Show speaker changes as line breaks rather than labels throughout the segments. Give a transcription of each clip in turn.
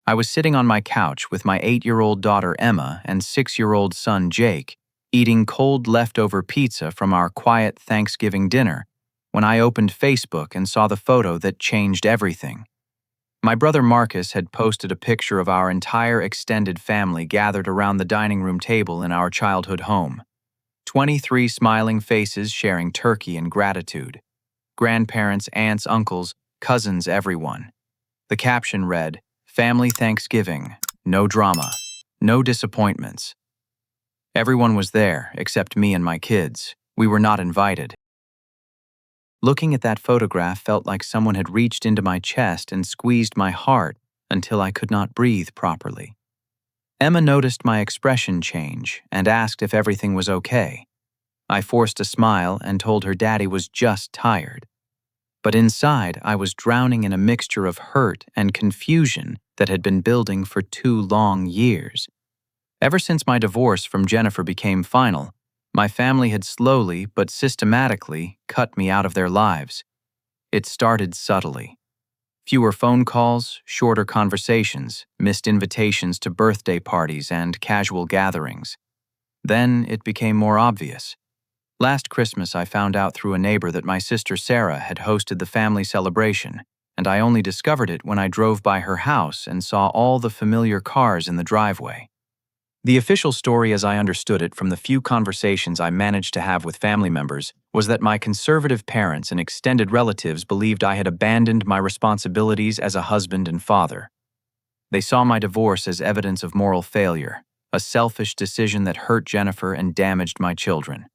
I was sitting on my couch with my 8-year-old daughter Emma and 6-year-old son Jake, eating cold leftover pizza from our quiet Thanksgiving dinner, when I opened Facebook and saw the photo that changed everything. My brother Marcus had posted a picture of our entire extended family gathered around the dining room table in our childhood home. 23 smiling faces sharing turkey and gratitude. Grandparents, aunts, uncles, cousins, everyone. The caption read, "Family Thanksgiving, no drama, no disappointments." Everyone was there, except me and my kids. We were not invited. Looking at that photograph felt like someone had reached into my chest and squeezed my heart until I could not breathe properly. Emma noticed my expression change and asked if everything was okay. I forced a smile and told her Daddy was just tired. But inside, I was drowning in a mixture of hurt and confusion that had been building for 2 long years. Ever since my divorce from Jennifer became final, my family had slowly but systematically cut me out of their lives. It started subtly. Fewer phone calls, shorter conversations, missed invitations to birthday parties and casual gatherings. Then it became more obvious. Last Christmas, I found out through a neighbor that my sister Sarah had hosted the family celebration, and I only discovered it when I drove by her house and saw all the familiar cars in the driveway. The official story, as I understood it from the few conversations I managed to have with family members, was that my conservative parents and extended relatives believed I had abandoned my responsibilities as a husband and father. They saw my divorce as evidence of moral failure, a selfish decision that hurt Jennifer and damaged my children.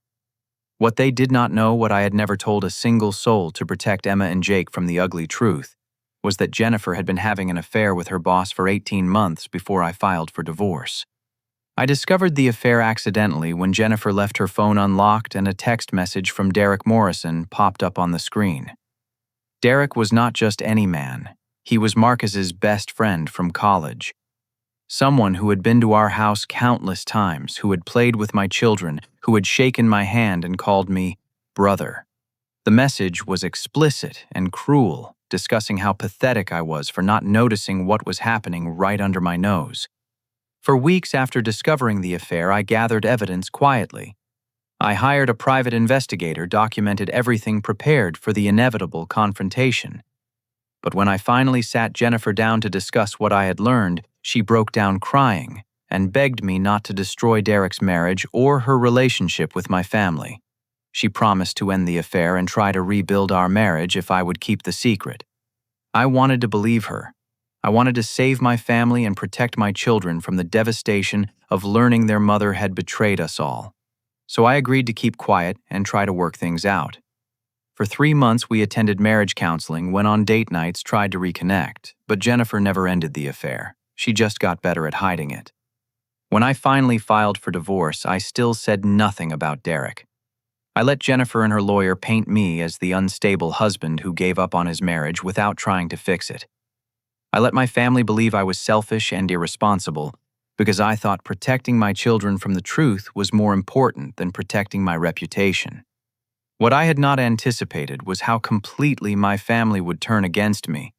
What they did not know, what I had never told a single soul to protect Emma and Jake from the ugly truth, was that Jennifer had been having an affair with her boss for 18 months before I filed for divorce. I discovered the affair accidentally when Jennifer left her phone unlocked and a text message from Derek Morrison popped up on the screen. Derek was not just any man. He was Marcus's best friend from college. Someone who had been to our house countless times, who had played with my children, who had shaken my hand and called me brother. The message was explicit and cruel, discussing how pathetic I was for not noticing what was happening right under my nose. For weeks after discovering the affair, I gathered evidence quietly. I hired a private investigator, documented everything, prepared for the inevitable confrontation. But when I finally sat Jennifer down to discuss what I had learned, she broke down crying and begged me not to destroy Derek's marriage or her relationship with my family. She promised to end the affair and try to rebuild our marriage if I would keep the secret. I wanted to believe her. I wanted to save my family and protect my children from the devastation of learning their mother had betrayed us all. So I agreed to keep quiet and try to work things out. For 3 months, we attended marriage counseling, went on date nights, tried to reconnect, but Jennifer never ended the affair. She just got better at hiding it. When I finally filed for divorce, I still said nothing about Derek. I let Jennifer and her lawyer paint me as the unstable husband who gave up on his marriage without trying to fix it. I let my family believe I was selfish and irresponsible because I thought protecting my children from the truth was more important than protecting my reputation. What I had not anticipated was how completely my family would turn against me,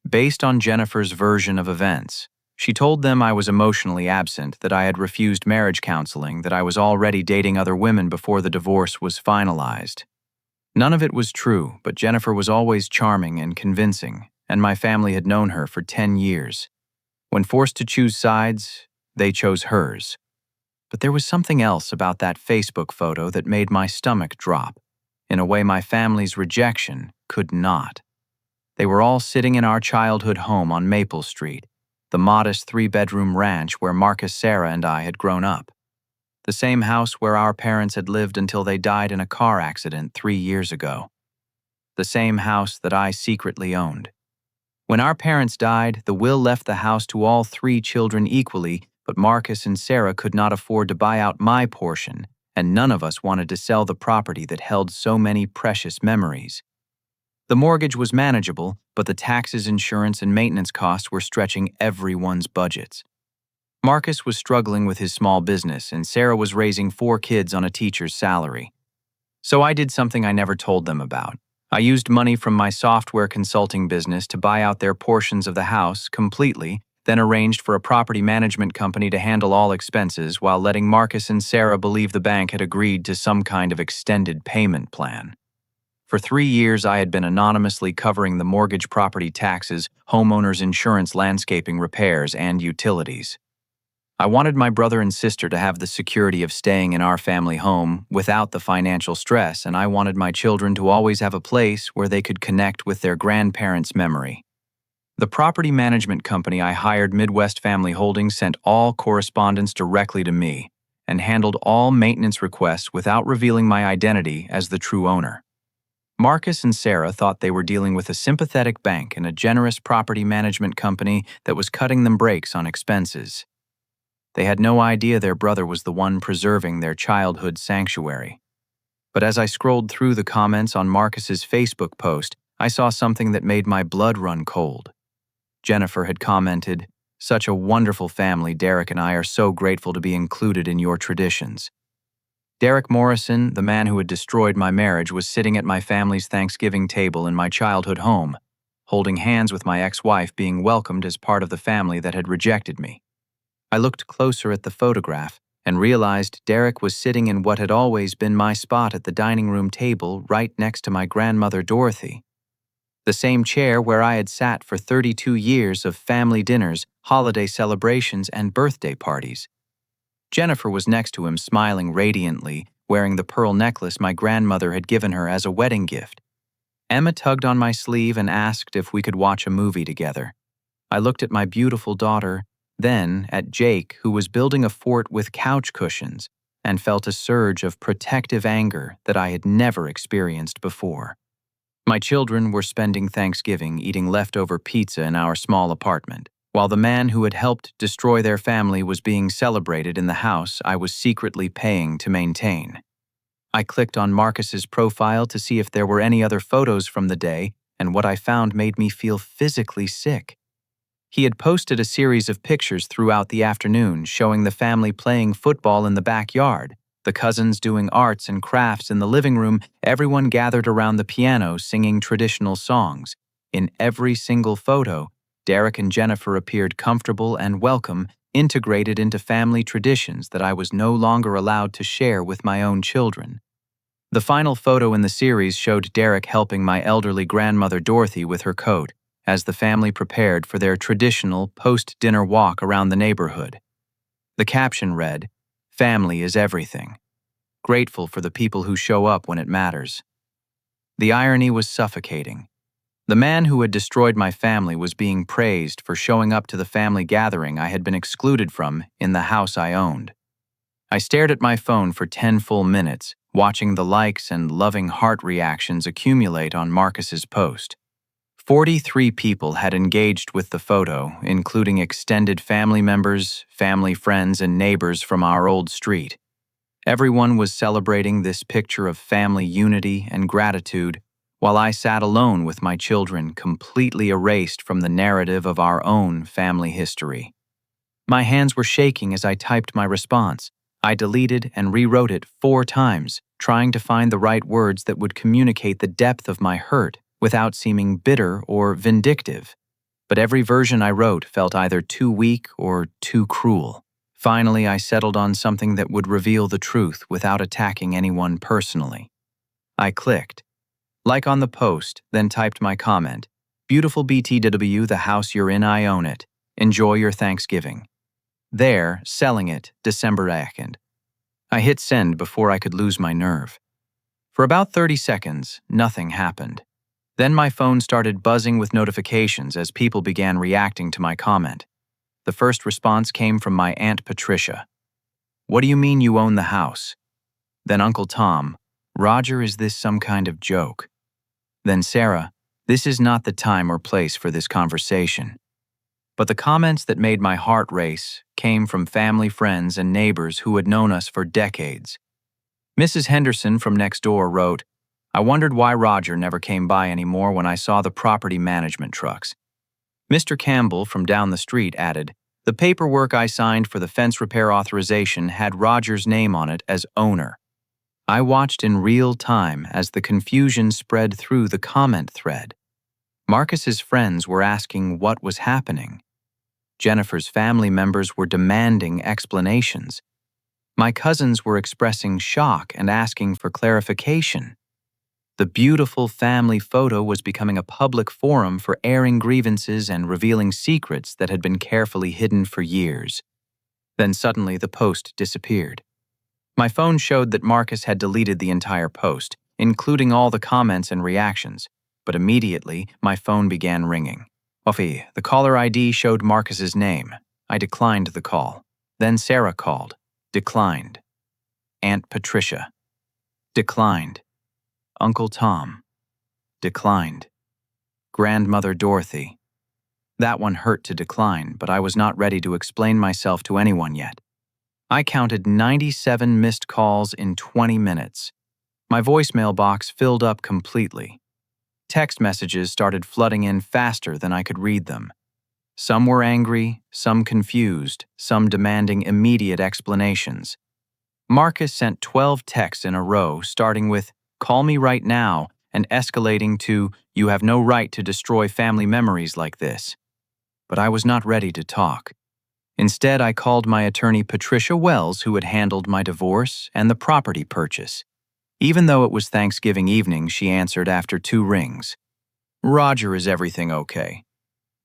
based on Jennifer's version of events. She told them I was emotionally absent, that I had refused marriage counseling, that I was already dating other women before the divorce was finalized. None of it was true, but Jennifer was always charming and convincing, and my family had known her for 10 years. When forced to choose sides, they chose hers. But there was something else about that Facebook photo that made my stomach drop, in a way my family's rejection could not. They were all sitting in our childhood home on Maple Street, the modest 3-bedroom ranch where Marcus, Sarah, and I had grown up. The same house where our parents had lived until they died in a car accident 3 years ago. The same house that I secretly owned. When our parents died, the will left the house to all 3 children equally, but Marcus and Sarah could not afford to buy out my portion, and none of us wanted to sell the property that held so many precious memories. The mortgage was manageable, but the taxes, insurance, and maintenance costs were stretching everyone's budgets. Marcus was struggling with his small business, and Sarah was raising 4 kids on a teacher's salary. So I did something I never told them about. I used money from my software consulting business to buy out their portions of the house completely, then arranged for a property management company to handle all expenses while letting Marcus and Sarah believe the bank had agreed to some kind of extended payment plan. For 3 years, I had been anonymously covering the mortgage, property taxes, homeowners insurance, landscaping repairs, and utilities. I wanted my brother and sister to have the security of staying in our family home without the financial stress, and I wanted my children to always have a place where they could connect with their grandparents' memory. The property management company I hired, Midwest Family Holdings, sent all correspondence directly to me and handled all maintenance requests without revealing my identity as the true owner. Marcus and Sarah thought they were dealing with a sympathetic bank and a generous property management company that was cutting them breaks on expenses. They had no idea their brother was the one preserving their childhood sanctuary. But as I scrolled through the comments on Marcus's Facebook post, I saw something that made my blood run cold. Jennifer had commented, "Such a wonderful family. Derek and I are so grateful to be included in your traditions." Derek Morrison, the man who had destroyed my marriage, was sitting at my family's Thanksgiving table in my childhood home, holding hands with my ex-wife, being welcomed as part of the family that had rejected me. I looked closer at the photograph and realized Derek was sitting in what had always been my spot at the dining room table right next to my grandmother Dorothy. The same chair where I had sat for 32 years of family dinners, holiday celebrations, and birthday parties. Jennifer was next to him, smiling radiantly, wearing the pearl necklace my grandmother had given her as a wedding gift. Emma tugged on my sleeve and asked if we could watch a movie together. I looked at my beautiful daughter, then at Jake, who was building a fort with couch cushions, and felt a surge of protective anger that I had never experienced before. My children were spending Thanksgiving eating leftover pizza in our small apartment, while the man who had helped destroy their family was being celebrated in the house I was secretly paying to maintain. I clicked on Marcus's profile to see if there were any other photos from the day, and what I found made me feel physically sick. He had posted a series of pictures throughout the afternoon showing the family playing football in the backyard, the cousins doing arts and crafts in the living room, everyone gathered around the piano singing traditional songs. In every single photo, Derek and Jennifer appeared comfortable and welcome, integrated into family traditions that I was no longer allowed to share with my own children. The final photo in the series showed Derek helping my elderly grandmother Dorothy with her coat, as the family prepared for their traditional post-dinner walk around the neighborhood. The caption read, "Family is everything. Grateful for the people who show up when it matters." The irony was suffocating. The man who had destroyed my family was being praised for showing up to the family gathering I had been excluded from in the house I owned. I stared at my phone for 10 full minutes, watching the likes and loving heart reactions accumulate on Marcus's post. 43 people had engaged with the photo, including extended family members, family friends, and neighbors from our old street. Everyone was celebrating this picture of family unity and gratitude, while I sat alone with my children, completely erased from the narrative of our own family history. My hands were shaking as I typed my response. I deleted and rewrote it 4 times, trying to find the right words that would communicate the depth of my hurt without seeming bitter or vindictive. But every version I wrote felt either too weak or too cruel. Finally, I settled on something that would reveal the truth without attacking anyone personally. I clicked like on the post, then typed my comment, "Beautiful BTW, the house you're in, I own it. Enjoy your Thanksgiving." There, selling it, December 2nd. I hit send before I could lose my nerve. For about 30 seconds, nothing happened. Then my phone started buzzing with notifications as people began reacting to my comment. The first response came from my Aunt Patricia. "What do you mean you own the house?" Then Uncle Tom, "Roger, is this some kind of joke?" Then Sarah, "This is not the time or place for this conversation." But the comments that made my heart race came from family, friends, and neighbors who had known us for decades. Mrs. Henderson from next door wrote, "I wondered why Roger never came by anymore when I saw the property management trucks." Mr. Campbell from down the street added, "The paperwork I signed for the fence repair authorization had Roger's name on it as owner." I watched in real time as the confusion spread through the comment thread. Marcus's friends were asking what was happening. Jennifer's family members were demanding explanations. My cousins were expressing shock and asking for clarification. The beautiful family photo was becoming a public forum for airing grievances and revealing secrets that had been carefully hidden for years. Then suddenly the post disappeared. My phone showed that Marcus had deleted the entire post, including all the comments and reactions, but immediately my phone began ringing. The caller ID showed Marcus's name. I declined the call. Then Sarah called. Declined. Aunt Patricia. Declined. Uncle Tom. Declined. Grandmother Dorothy. That one hurt to decline, but I was not ready to explain myself to anyone yet. I counted 97 missed calls in 20 minutes. My voicemail box filled up completely. Text messages started flooding in faster than I could read them. Some were angry, some confused, some demanding immediate explanations. Marcus sent 12 texts in a row, starting with, "Call me right now," and escalating to, "You have no right to destroy family memories like this." But I was not ready to talk. Instead, I called my attorney Patricia Wells, who had handled my divorce and the property purchase. Even though it was Thanksgiving evening, she answered after 2 rings. "Roger, is everything okay?"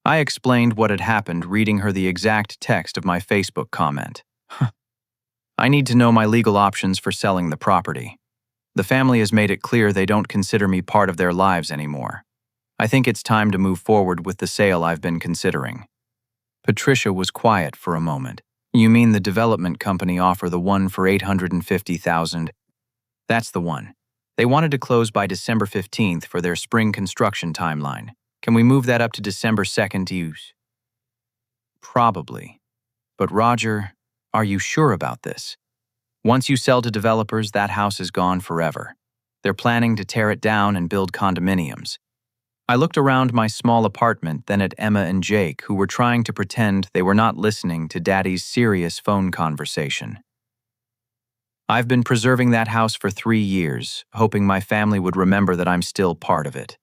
I explained what had happened, reading her the exact text of my Facebook comment. "I need to know my legal options for selling the property. The family has made it clear they don't consider me part of their lives anymore. I think it's time to move forward with the sale I've been considering." Patricia was quiet for a moment. "You mean the development company offer the one for $850,000? That's the one. They wanted to close by December 15th for their spring construction timeline. Can we move that up to December 2nd to use?" "Probably. But Roger, are you sure about this? Once you sell to developers, that house is gone forever. They're planning to tear it down and build condominiums." I looked around my small apartment, then at Emma and Jake, who were trying to pretend they were not listening to Daddy's serious phone conversation. "I've been preserving that house for 3 years, hoping my family would remember that I'm still part of it.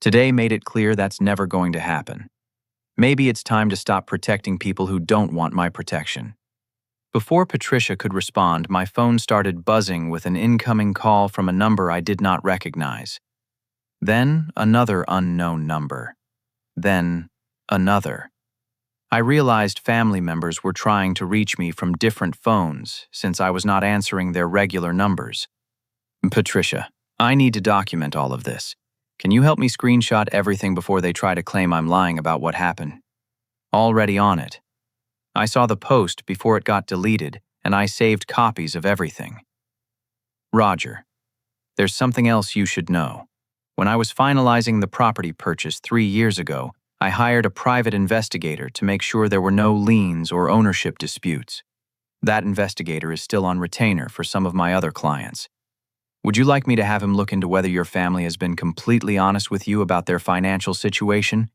Today made it clear that's never going to happen. Maybe it's time to stop protecting people who don't want my protection." Before Patricia could respond, my phone started buzzing with an incoming call from a number I did not recognize. Then another unknown number. Then another. I realized family members were trying to reach me from different phones since I was not answering their regular numbers. "Patricia, I need to document all of this. Can you help me screenshot everything before they try to claim I'm lying about what happened?" Already on it. I saw the post before it got deleted, and I saved copies of everything. "Roger, there's something else you should know. When I was finalizing the property purchase 3 years ago, I hired a private investigator to make sure there were no liens or ownership disputes. That investigator is still on retainer for some of my other clients. Would you like me to have him look into whether your family has been completely honest with you about their financial situation?"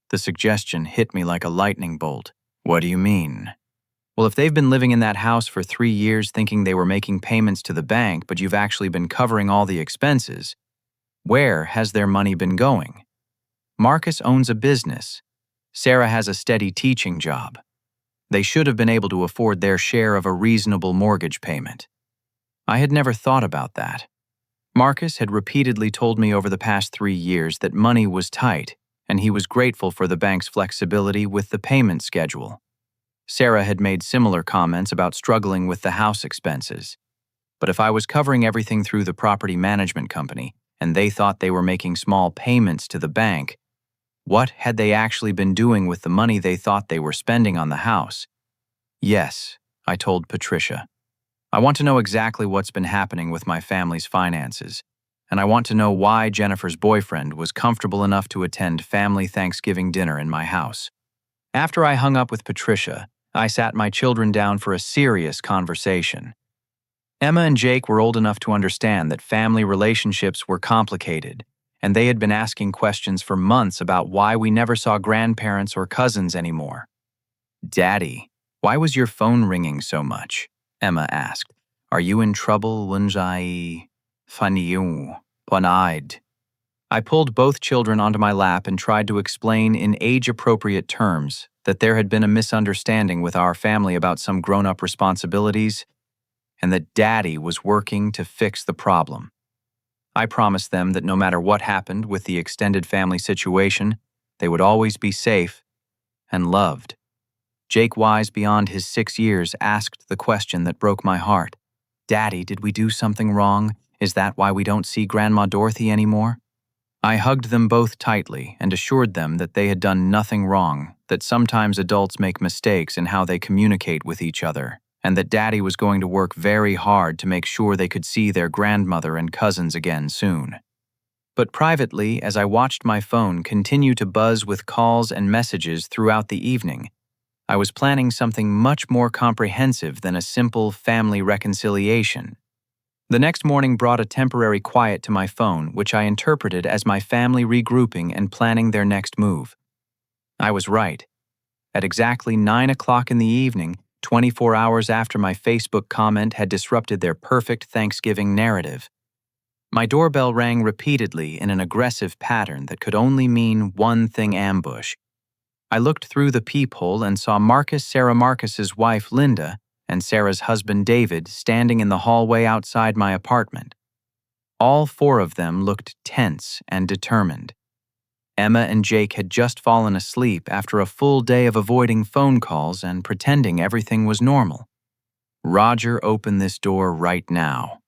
The suggestion hit me like a lightning bolt. "What do you mean?" "Well, if they've been living in that house for 3 years thinking they were making payments to the bank, but you've actually been covering all the expenses, where has their money been going? Marcus owns a business. Sarah has a steady teaching job. They should have been able to afford their share of a reasonable mortgage payment." I had never thought about that. Marcus had repeatedly told me over the past 3 years that money was tight, and he was grateful for the bank's flexibility with the payment schedule. Sarah had made similar comments about struggling with the house expenses. But if I was covering everything through the property management company, and they thought they were making small payments to the bank, what had they actually been doing with the money they thought they were spending on the house? "Yes," I told Patricia. "I want to know exactly what's been happening with my family's finances, and I want to know why Jennifer's boyfriend was comfortable enough to attend family Thanksgiving dinner in my house." After I hung up with Patricia, I sat my children down for a serious conversation. Emma and Jake were old enough to understand that family relationships were complicated, and they had been asking questions for months about why we never saw grandparents or cousins anymore. "Daddy, why was your phone ringing so much?" Emma asked. "Are you in trouble, Lunjai? Faniu, Panide?" I pulled both children onto my lap and tried to explain in age-appropriate terms that there had been a misunderstanding with our family about some grown-up responsibilities and that Daddy was working to fix the problem. I promised them that no matter what happened with the extended family situation, they would always be safe and loved. Jake, wise beyond his 6 years, asked the question that broke my heart. Daddy, did we do something wrong? Is that why we don't see Grandma Dorothy anymore? I hugged them both tightly and assured them that they had done nothing wrong, that sometimes adults make mistakes in how they communicate with each other, and that Daddy was going to work very hard to make sure they could see their grandmother and cousins again soon. But privately, as I watched my phone continue to buzz with calls and messages throughout the evening, I was planning something much more comprehensive than a simple family reconciliation. The next morning brought a temporary quiet to my phone, which I interpreted as my family regrouping and planning their next move. I was right. At exactly 9 o'clock in the evening, 24 hours after my Facebook comment had disrupted their perfect Thanksgiving narrative, my doorbell rang repeatedly in an aggressive pattern that could only mean one thing: ambush. I looked through the peephole and saw Sarah Marcus's wife Linda, and Sarah's husband David standing in the hallway outside my apartment. All four of them looked tense and determined. Emma and Jake had just fallen asleep after a full day of avoiding phone calls and pretending everything was normal. Roger, open this door right now.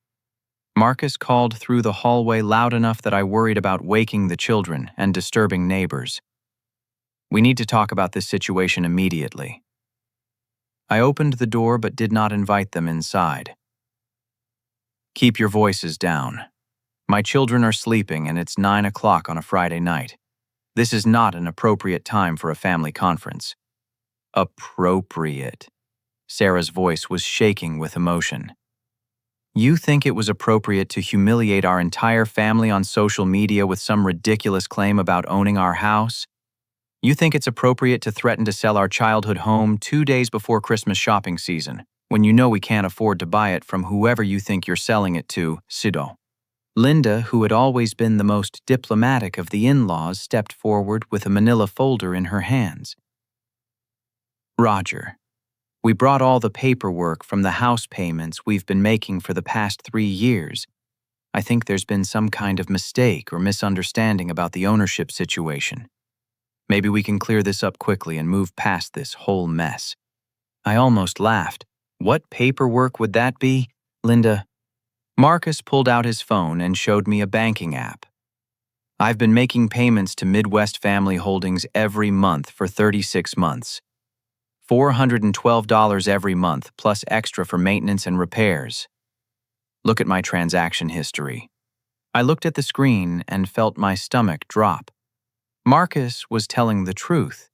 Marcus called through the hallway loud enough that I worried about waking the children and disturbing neighbors. We need to talk about this situation immediately. I opened the door but did not invite them inside. Keep your voices down. My children are sleeping and it's 9 o'clock on a Friday night. This is not an appropriate time for a family conference. Appropriate. Sarah's voice was shaking with emotion. You think it was appropriate to humiliate our entire family on social media with some ridiculous claim about owning our house? You think it's appropriate to threaten to sell our childhood home 2 days before Christmas shopping season, when you know we can't afford to buy it from whoever you think you're selling it to, Sido? Linda, who had always been the most diplomatic of the in-laws, stepped forward with a manila folder in her hands. Roger, we brought all the paperwork from the house payments we've been making for the past 3 years. I think there's been some kind of mistake or misunderstanding about the ownership situation. Maybe we can clear this up quickly and move past this whole mess. I almost laughed. What paperwork would that be, Linda? Marcus pulled out his phone and showed me a banking app. I've been making payments to Midwest Family Holdings every month for 36 months. $412 every month, plus extra for maintenance and repairs. Look at my transaction history. I looked at the screen and felt my stomach drop. Marcus was telling the truth.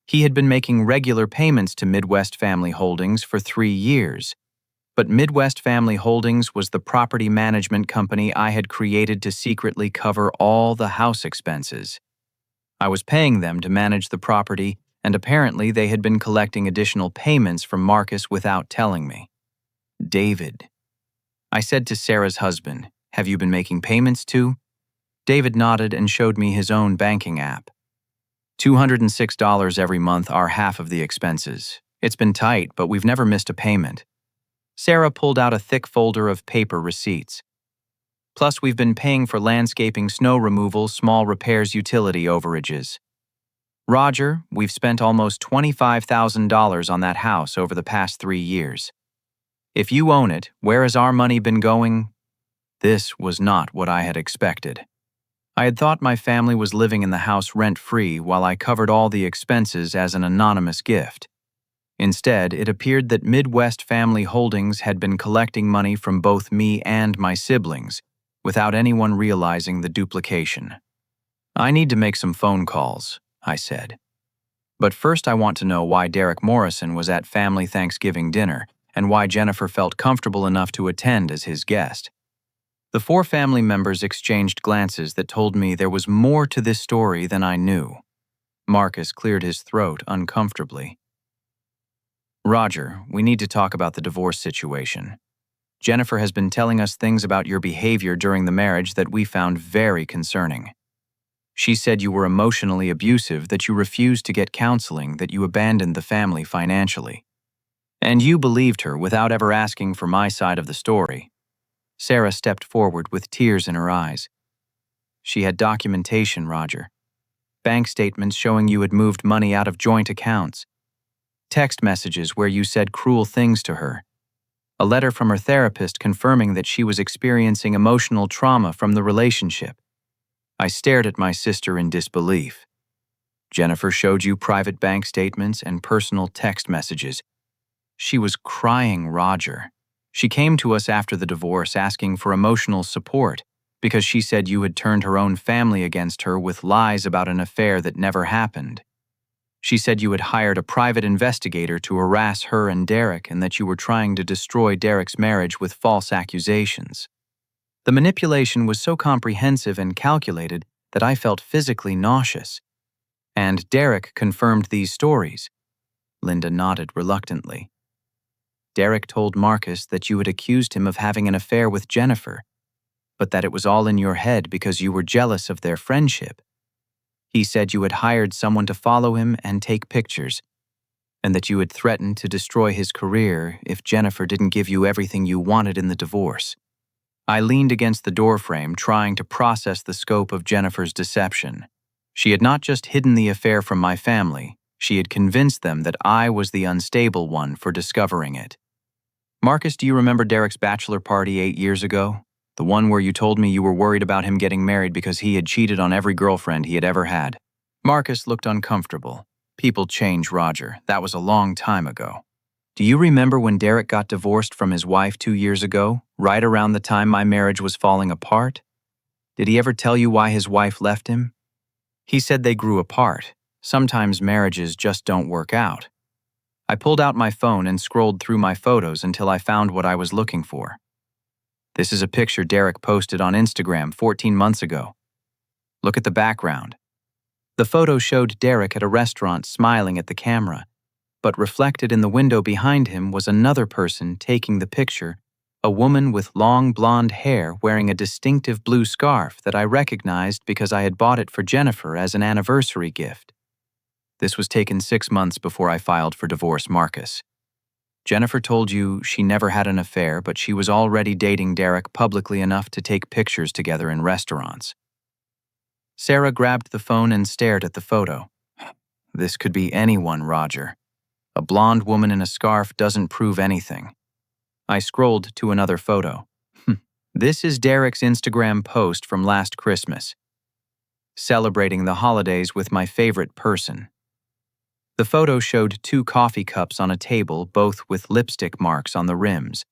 He had been making regular payments to Midwest Family Holdings for 3 years, but Midwest Family Holdings was the property management company I had created to secretly cover all the house expenses. I was paying them to manage the property, and apparently they had been collecting additional payments from Marcus without telling me. David. I said to Sarah's husband, "Have you been making payments too?" David nodded and showed me his own banking app. $206 every month are half of the expenses. It's been tight, but we've never missed a payment. Sarah pulled out a thick folder of paper receipts. Plus, we've been paying for landscaping, snow removal, small repairs, utility overages. Roger, we've spent almost $25,000 on that house over the past 3 years. If you own it, where has our money been going? This was not what I had expected. I had thought my family was living in the house rent-free while I covered all the expenses as an anonymous gift. Instead, it appeared that Midwest Family Holdings had been collecting money from both me and my siblings, without anyone realizing the duplication. I need to make some phone calls, I said. But first I want to know why Derek Morrison was at family Thanksgiving dinner and why Jennifer felt comfortable enough to attend as his guest. The 4 family members exchanged glances that told me there was more to this story than I knew. Marcus cleared his throat uncomfortably. Roger, we need to talk about the divorce situation. Jennifer has been telling us things about your behavior during the marriage that we found very concerning. She said you were emotionally abusive, that you refused to get counseling, that you abandoned the family financially. And you believed her without ever asking for my side of the story. Sarah stepped forward with tears in her eyes. She had documentation, Roger. Bank statements showing you had moved money out of joint accounts. Text messages where you said cruel things to her. A letter from her therapist confirming that she was experiencing emotional trauma from the relationship. I stared at my sister in disbelief. Jennifer showed you private bank statements and personal text messages. She was crying, Roger. She came to us after the divorce asking for emotional support because she said you had turned her own family against her with lies about an affair that never happened. She said you had hired a private investigator to harass her and Derek and that you were trying to destroy Derek's marriage with false accusations. The manipulation was so comprehensive and calculated that I felt physically nauseous. And Derek confirmed these stories. Linda nodded reluctantly. Derek told Marcus that you had accused him of having an affair with Jennifer, but that it was all in your head because you were jealous of their friendship. He said you had hired someone to follow him and take pictures, and that you had threatened to destroy his career if Jennifer didn't give you everything you wanted in the divorce. I leaned against the doorframe, trying to process the scope of Jennifer's deception. She had not just hidden the affair from my family, she had convinced them that I was the unstable one for discovering it. Marcus, do you remember Derek's bachelor party 8 years ago? The one where you told me you were worried about him getting married because he had cheated on every girlfriend he had ever had. Marcus looked uncomfortable. People change, Roger. That was a long time ago. Do you remember when Derek got divorced from his wife 2 years ago, right around the time my marriage was falling apart? Did he ever tell you why his wife left him? He said they grew apart. Sometimes marriages just don't work out. I pulled out my phone and scrolled through my photos until I found what I was looking for. This is a picture Derek posted on Instagram 14 months ago. Look at the background. The photo showed Derek at a restaurant smiling at the camera, but reflected in the window behind him was another person taking the picture, a woman with long blonde hair wearing a distinctive blue scarf that I recognized because I had bought it for Jennifer as an anniversary gift. This was taken 6 months before I filed for divorce, Marcus. Jennifer told you she never had an affair, but she was already dating Derek publicly enough to take pictures together in restaurants. Sarah grabbed the phone and stared at the photo. This could be anyone, Roger. A blonde woman in a scarf doesn't prove anything. I scrolled to another photo. This is Derek's Instagram post from last Christmas. Celebrating the holidays with my favorite person. The photo showed 2 coffee cups on a table, both with lipstick marks on the rims.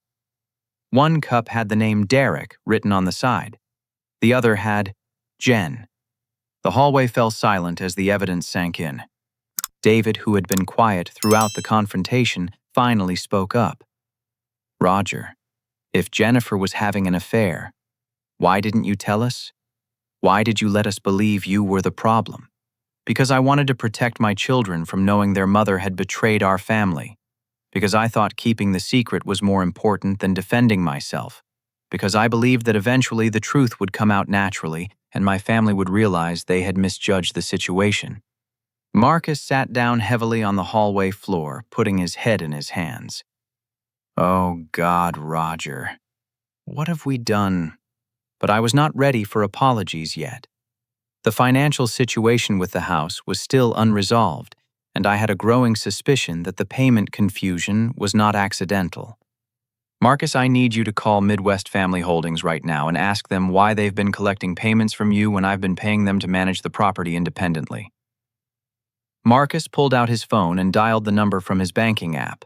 One cup had the name Derek written on the side. The other had Jen. The hallway fell silent as the evidence sank in. David, who had been quiet throughout the confrontation, finally spoke up. Roger, if Jennifer was having an affair, why didn't you tell us? Why did you let us believe you were the problem? Because I wanted to protect my children from knowing their mother had betrayed our family. Because I thought keeping the secret was more important than defending myself. Because I believed that eventually the truth would come out naturally and my family would realize they had misjudged the situation. Marcus sat down heavily on the hallway floor, putting his head in his hands. Oh God, Roger. What have we done? But I was not ready for apologies yet. The financial situation with the house was still unresolved, and I had a growing suspicion that the payment confusion was not accidental. Marcus, I need you to call Midwest Family Holdings right now and ask them why they've been collecting payments from you when I've been paying them to manage the property independently. Marcus pulled out his phone and dialed the number from his banking app.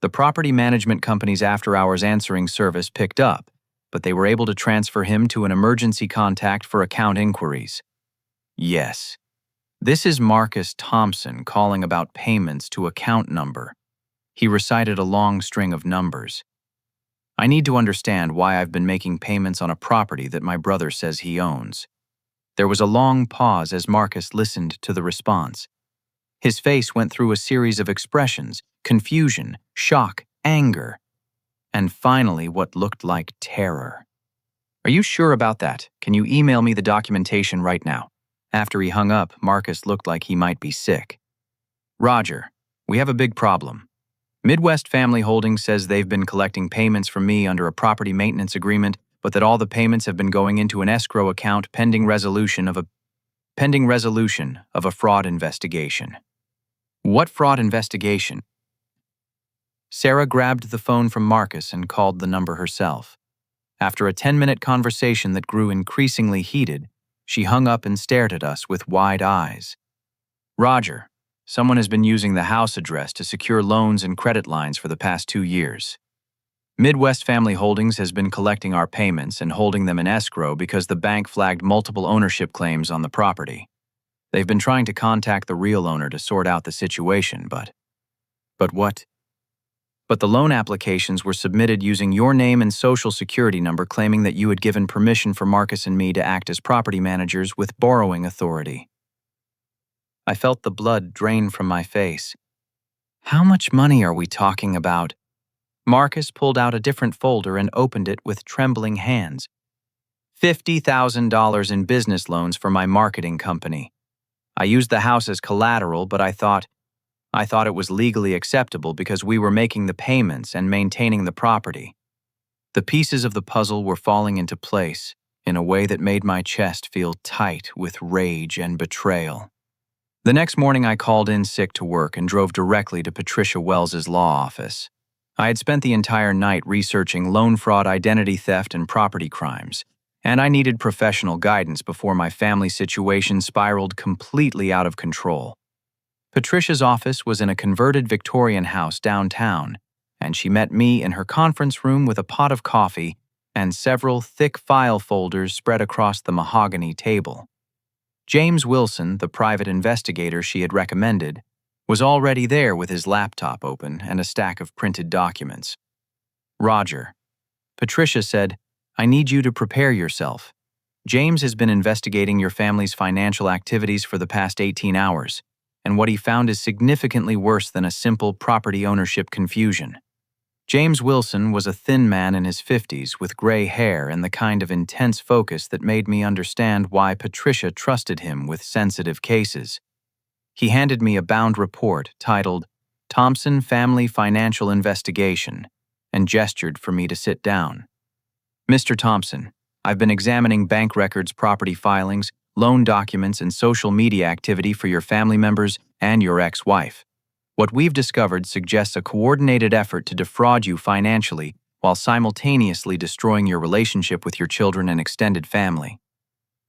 The property management company's after-hours answering service picked up, but they were able to transfer him to an emergency contact for account inquiries. Yes. This is Marcus Thompson calling about payments to account number. He recited a long string of numbers. I need to understand why I've been making payments on a property that my brother says he owns. There was a long pause as Marcus listened to the response. His face went through a series of expressions: confusion, shock, anger, and finally what looked like terror. Are you sure about that? Can you email me the documentation right now? After he hung up, Marcus looked like he might be sick. "Roger, we have a big problem. Midwest Family Holdings says they've been collecting payments from me under a property maintenance agreement, but that all the payments have been going into an escrow account pending resolution of a fraud investigation." "What fraud investigation?" Sarah grabbed the phone from Marcus and called the number herself. After a 10-minute conversation that grew increasingly heated, she hung up and stared at us with wide eyes. "Roger, someone has been using the house address to secure loans and credit lines for the past 2 years. Midwest Family Holdings has been collecting our payments and holding them in escrow because the bank flagged multiple ownership claims on the property. They've been trying to contact the real owner to sort out the situation, but what? But the loan applications were submitted using your name and social security number, claiming that you had given permission for Marcus and me to act as property managers with borrowing authority." I felt the blood drain from my face. "How much money are we talking about?" Marcus pulled out a different folder and opened it with trembling hands. $50,000 in business loans for my marketing company. I used the house as collateral, but I thought it was legally acceptable because we were making the payments and maintaining the property. The pieces of the puzzle were falling into place in a way that made my chest feel tight with rage and betrayal. The next morning, I called in sick to work and drove directly to Patricia Wells's law office. I had spent the entire night researching loan fraud, identity theft, and property crimes, and I needed professional guidance before my family situation spiraled completely out of control. Patricia's office was in a converted Victorian house downtown, and she met me in her conference room with a pot of coffee and several thick file folders spread across the mahogany table. James Wilson, the private investigator she had recommended, was already there with his laptop open and a stack of printed documents. "Roger," Patricia said, "I need you to prepare yourself. James has been investigating your family's financial activities for the past 18 hours, and what he found is significantly worse than a simple property ownership confusion." James Wilson was a thin man in his 50s with gray hair and the kind of intense focus that made me understand why Patricia trusted him with sensitive cases. He handed me a bound report titled "Thompson Family Financial Investigation" and gestured for me to sit down. "Mr. Thompson, I've been examining bank records, property filings, loan documents, and social media activity for your family members and your ex-wife. What we've discovered suggests a coordinated effort to defraud you financially while simultaneously destroying your relationship with your children and extended family."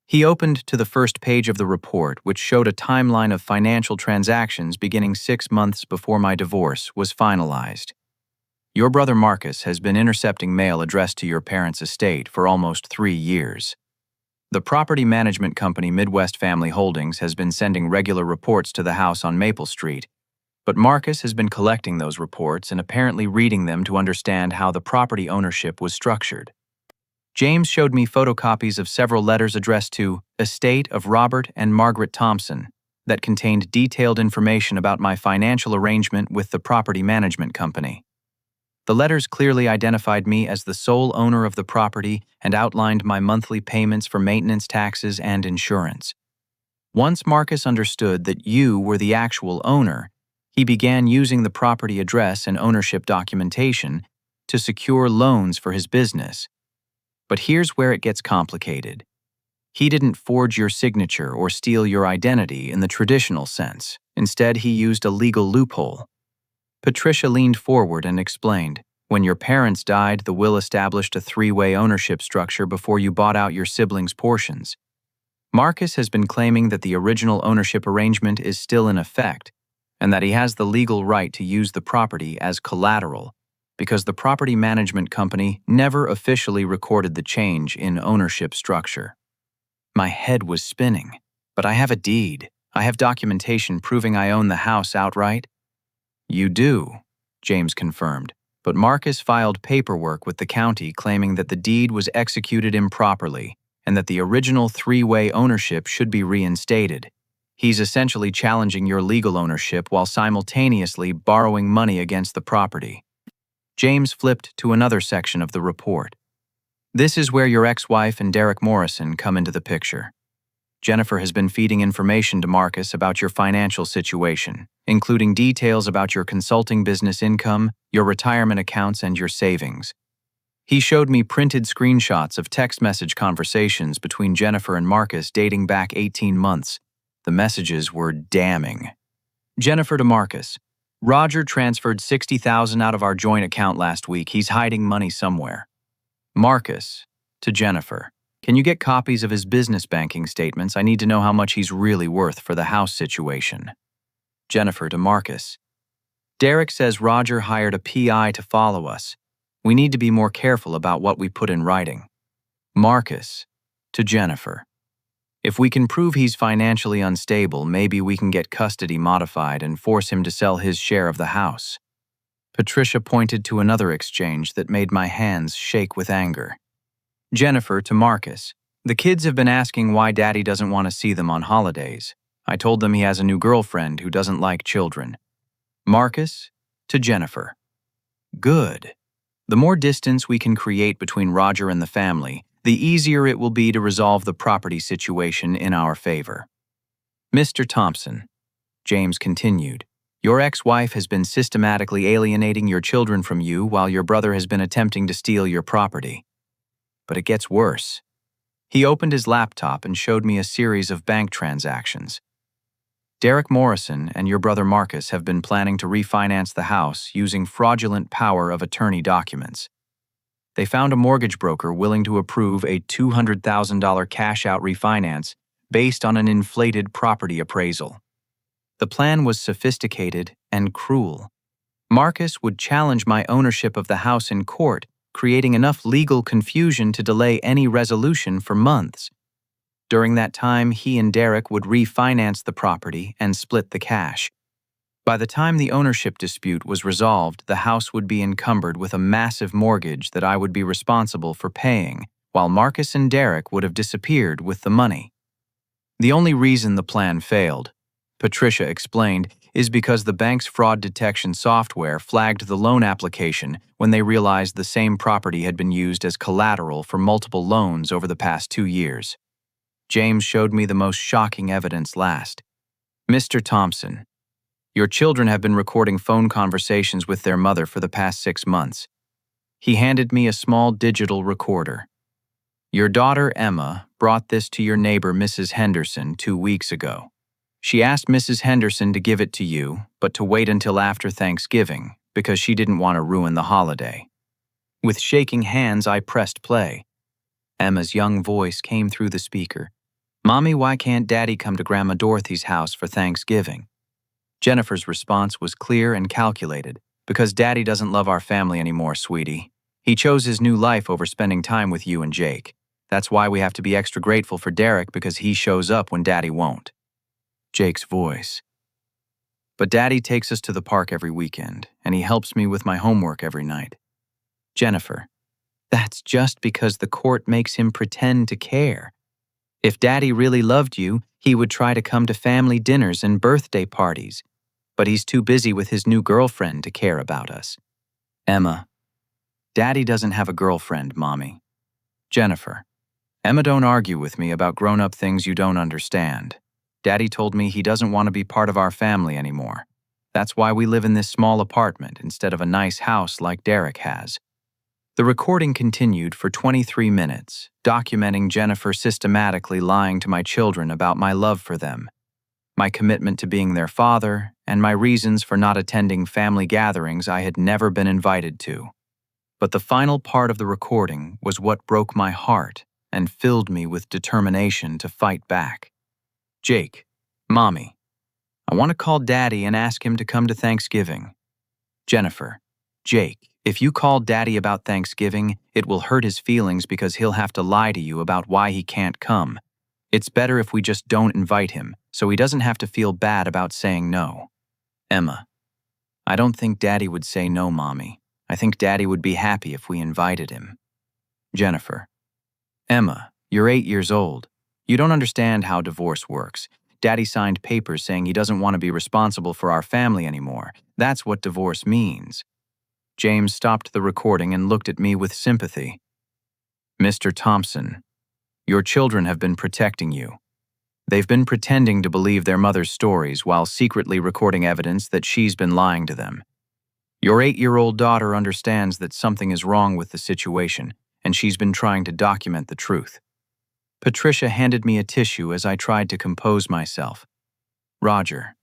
He opened to the first page of the report, which showed a timeline of financial transactions beginning 6 months before my divorce was finalized. "Your brother Marcus has been intercepting mail addressed to your parents' estate for almost 3 years. The property management company Midwest Family Holdings has been sending regular reports to the house on Maple Street, but Marcus has been collecting those reports and apparently reading them to understand how the property ownership was structured. James showed me photocopies of several letters addressed to Estate of Robert and Margaret Thompson that contained detailed information about my financial arrangement with the property management company. The letters clearly identified me as the sole owner of the property and outlined my monthly payments for maintenance, taxes, and insurance. Once Marcus understood that you were the actual owner, he began using the property address and ownership documentation to secure loans for his business. But here's where it gets complicated. He didn't forge your signature or steal your identity in the traditional sense. Instead, he used a legal loophole. Patricia leaned forward and explained, "When your parents died, the will established a 3-way ownership structure before you bought out your siblings' portions. Marcus has been claiming that the original ownership arrangement is still in effect, and that he has the legal right to use the property as collateral, because the property management company never officially recorded the change in ownership structure." My head was spinning. "But I have a deed. I have documentation proving I own the house outright." "You do," James confirmed, "but Marcus filed paperwork with the county claiming that the deed was executed improperly and that the original 3-way ownership should be reinstated. He's essentially challenging your legal ownership while simultaneously borrowing money against the property." James flipped to another section of the report. "This is where your ex-wife and Derek Morrison come into the picture. Jennifer has been feeding information to Marcus about your financial situation, including details about your consulting business income, your retirement accounts, and your savings. He showed me printed screenshots of text message conversations between Jennifer and Marcus dating back 18 months. The messages were damning. Jennifer to Marcus. Roger transferred $60,000 out of our joint account last week. He's hiding money somewhere. Marcus to Jennifer. Can you get copies of his business banking statements? I need to know how much he's really worth for the house situation. Jennifer to Marcus. Derek says Roger hired a PI to follow us. We need to be more careful about what we put in writing. Marcus to Jennifer. If we can prove he's financially unstable, maybe we can get custody modified and force him to sell his share of the house. Patricia pointed to another exchange that made my hands shake with anger. Jennifer to Marcus. The kids have been asking why Daddy doesn't want to see them on holidays. I told them he has a new girlfriend who doesn't like children. Marcus to Jennifer. Good. The more distance we can create between Roger and the family, the easier it will be to resolve the property situation in our favor. Mr. Thompson. James continued. Your ex-wife has been systematically alienating your children from you while your brother has been attempting to steal your property. But it gets worse. He opened his laptop and showed me a series of bank transactions. Derek Morrison and your brother Marcus have been planning to refinance the house using fraudulent power of attorney documents. They found a mortgage broker willing to approve a $200,000 cash-out refinance based on an inflated property appraisal. The plan was sophisticated and cruel. Marcus would challenge my ownership of the house in court, creating enough legal confusion to delay any resolution for months. During that time, he and Derek would refinance the property and split the cash. By the time the ownership dispute was resolved, the house would be encumbered with a massive mortgage that I would be responsible for paying, while Marcus and Derek would have disappeared with the money. The only reason the plan failed, Patricia explained, is because the bank's fraud detection software flagged the loan application when they realized the same property had been used as collateral for multiple loans over the past 2 years. James showed me the most shocking evidence last. Mr. Thompson, your children have been recording phone conversations with their mother for the past 6 months. He handed me a small digital recorder. Your daughter, Emma, brought this to your neighbor, Mrs. Henderson, 2 weeks ago. She asked Mrs. Henderson to give it to you, but to wait until after Thanksgiving, because she didn't want to ruin the holiday. With shaking hands, I pressed play. Emma's young voice came through the speaker. Mommy, why can't Daddy come to Grandma Dorothy's house for Thanksgiving? Jennifer's response was clear and calculated. Because Daddy doesn't love our family anymore, sweetie. He chose his new life over spending time with you and Jake. That's why we have to be extra grateful for Derek, because he shows up when Daddy won't. Jake's voice. But Daddy takes us to the park every weekend, and he helps me with my homework every night. Jennifer. That's just because the court makes him pretend to care. If Daddy really loved you, he would try to come to family dinners and birthday parties. But he's too busy with his new girlfriend to care about us. Emma. Daddy doesn't have a girlfriend, Mommy. Jennifer. Emma, don't argue with me about grown-up things you don't understand. Daddy told me he doesn't want to be part of our family anymore. That's why we live in this small apartment instead of a nice house like Derek has. The recording continued for 23 minutes, documenting Jennifer systematically lying to my children about my love for them, my commitment to being their father, and my reasons for not attending family gatherings I had never been invited to. But the final part of the recording was what broke my heart and filled me with determination to fight back. Jake, Mommy, I want to call Daddy and ask him to come to Thanksgiving. Jennifer, Jake, if you call Daddy about Thanksgiving, it will hurt his feelings because he'll have to lie to you about why he can't come. It's better if we just don't invite him, so he doesn't have to feel bad about saying no. Emma, I don't think Daddy would say no, Mommy. I think Daddy would be happy if we invited him. Jennifer, Emma, you're 8 years old. You don't understand how divorce works. Daddy signed papers saying he doesn't want to be responsible for our family anymore. That's what divorce means. James stopped the recording and looked at me with sympathy. Mr. Thompson, your children have been protecting you. They've been pretending to believe their mother's stories while secretly recording evidence that she's been lying to them. Your 8-year-old daughter understands that something is wrong with the situation, and she's been trying to document the truth. Patricia handed me a tissue as I tried to compose myself. Roger,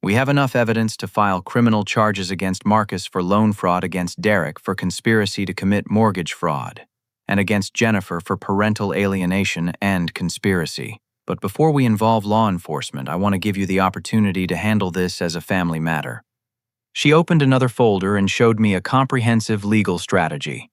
we have enough evidence to file criminal charges against Marcus for loan fraud, against Derek for conspiracy to commit mortgage fraud, and against Jennifer for parental alienation and conspiracy. But before we involve law enforcement, I want to give you the opportunity to handle this as a family matter. She opened another folder and showed me a comprehensive legal strategy.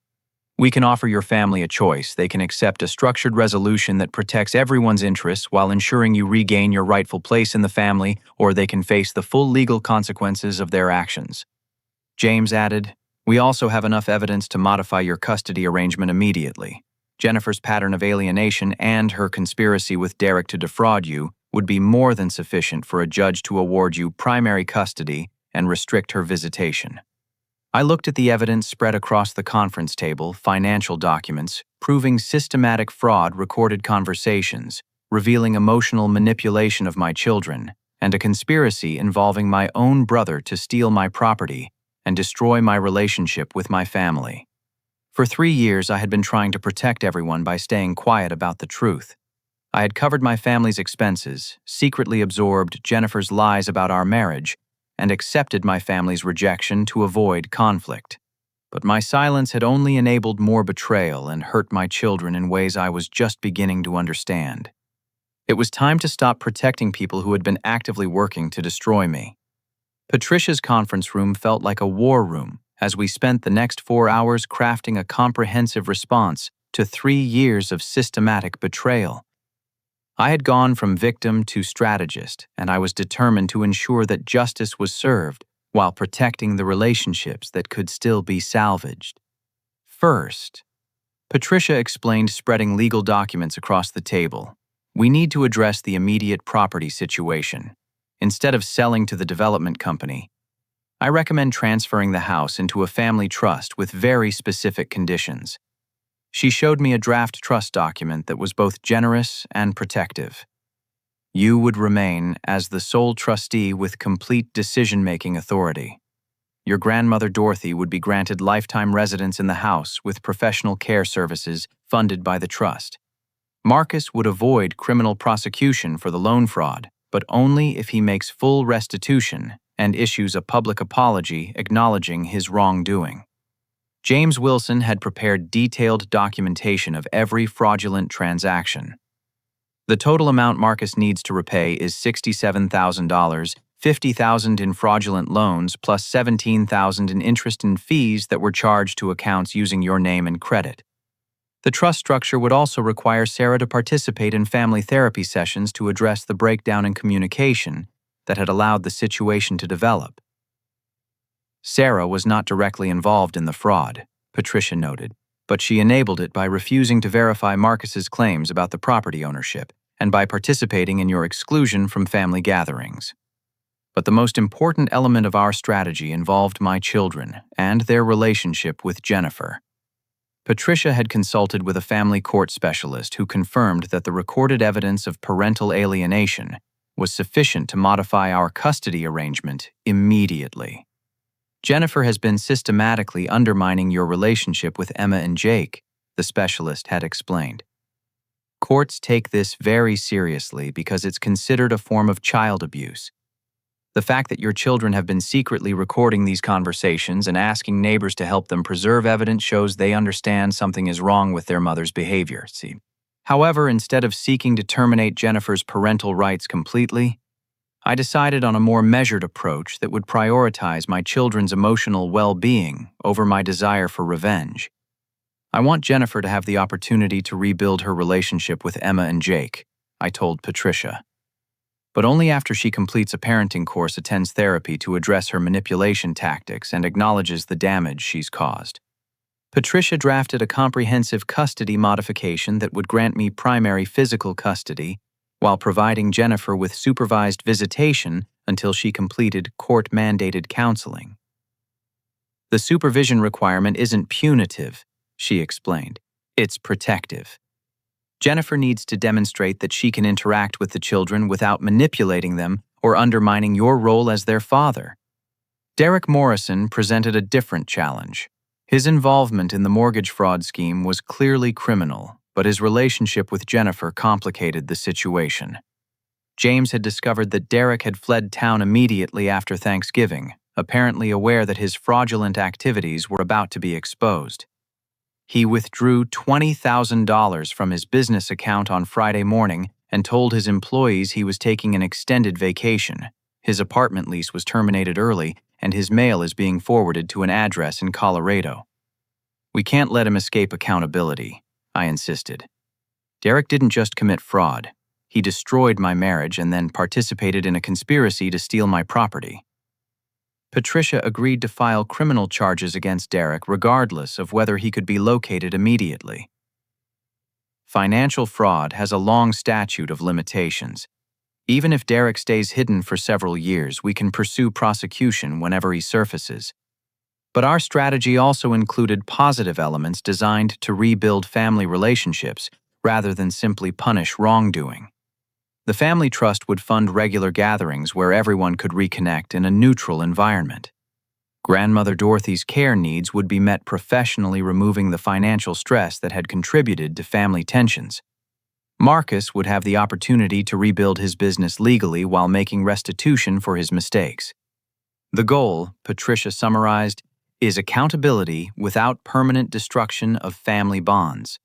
We can offer your family a choice. They can accept a structured resolution that protects everyone's interests while ensuring you regain your rightful place in the family, or they can face the full legal consequences of their actions. James added, we also have enough evidence to modify your custody arrangement immediately. Jennifer's pattern of alienation and her conspiracy with Derek to defraud you would be more than sufficient for a judge to award you primary custody and restrict her visitation. I looked at the evidence spread across the conference table, financial documents, proving systematic fraud, recorded conversations, revealing emotional manipulation of my children, and a conspiracy involving my own brother to steal my property and destroy my relationship with my family. For 3 years, I had been trying to protect everyone by staying quiet about the truth. I had covered my family's expenses, secretly absorbed Jennifer's lies about our marriage, and accepted my family's rejection to avoid conflict. But my silence had only enabled more betrayal and hurt my children in ways I was just beginning to understand. It was time to stop protecting people who had been actively working to destroy me. Patricia's conference room felt like a war room as we spent the next 4 hours crafting a comprehensive response to 3 years of systematic betrayal. I had gone from victim to strategist, and I was determined to ensure that justice was served while protecting the relationships that could still be salvaged. First, Patricia explained, spreading legal documents across the table. We need to address the immediate property situation. Instead of selling to the development company, I recommend transferring the house into a family trust with very specific conditions. She showed me a draft trust document that was both generous and protective. You would remain as the sole trustee with complete decision-making authority. Your grandmother Dorothy would be granted lifetime residence in the house with professional care services funded by the trust. Marcus would avoid criminal prosecution for the loan fraud, but only if he makes full restitution and issues a public apology acknowledging his wrongdoing. James Wilson had prepared detailed documentation of every fraudulent transaction. The total amount Marcus needs to repay is $67,000, $50,000 in fraudulent loans, plus $17,000 in interest and fees that were charged to accounts using your name and credit. The trust structure would also require Sarah to participate in family therapy sessions to address the breakdown in communication that had allowed the situation to develop. Sarah was not directly involved in the fraud, Patricia noted, but she enabled it by refusing to verify Marcus's claims about the property ownership and by participating in your exclusion from family gatherings. But the most important element of our strategy involved my children and their relationship with Jennifer. Patricia had consulted with a family court specialist who confirmed that the recorded evidence of parental alienation was sufficient to modify our custody arrangement immediately. Jennifer has been systematically undermining your relationship with Emma and Jake, the specialist had explained. Courts take this very seriously because it's considered a form of child abuse. The fact that your children have been secretly recording these conversations and asking neighbors to help them preserve evidence shows they understand something is wrong with their mother's behavior. However, instead of seeking to terminate Jennifer's parental rights completely, I decided on a more measured approach that would prioritize my children's emotional well-being over my desire for revenge. I want Jennifer to have the opportunity to rebuild her relationship with Emma and Jake, I told Patricia. But only after she completes a parenting course, attends therapy to address her manipulation tactics, and acknowledges the damage she's caused. Patricia drafted a comprehensive custody modification that would grant me primary physical custody while providing Jennifer with supervised visitation until she completed court-mandated counseling. The supervision requirement isn't punitive, she explained. It's protective. Jennifer needs to demonstrate that she can interact with the children without manipulating them or undermining your role as their father. Derek Morrison presented a different challenge. His involvement in the mortgage fraud scheme was clearly criminal, but his relationship with Jennifer complicated the situation. James had discovered that Derek had fled town immediately after Thanksgiving, apparently aware that his fraudulent activities were about to be exposed. He withdrew $20,000 from his business account on Friday morning and told his employees he was taking an extended vacation. His apartment lease was terminated early, and his mail is being forwarded to an address in Colorado. We can't let him escape accountability, I insisted. Derek didn't just commit fraud. He destroyed my marriage and then participated in a conspiracy to steal my property. Patricia agreed to file criminal charges against Derek regardless of whether he could be located immediately. Financial fraud has a long statute of limitations. Even if Derek stays hidden for several years, we can pursue prosecution whenever he surfaces. But our strategy also included positive elements designed to rebuild family relationships rather than simply punish wrongdoing. The family trust would fund regular gatherings where everyone could reconnect in a neutral environment. Grandmother Dorothy's care needs would be met professionally, removing the financial stress that had contributed to family tensions. Marcus would have the opportunity to rebuild his business legally while making restitution for his mistakes. The goal, Patricia summarized, is accountability without permanent destruction of family bonds.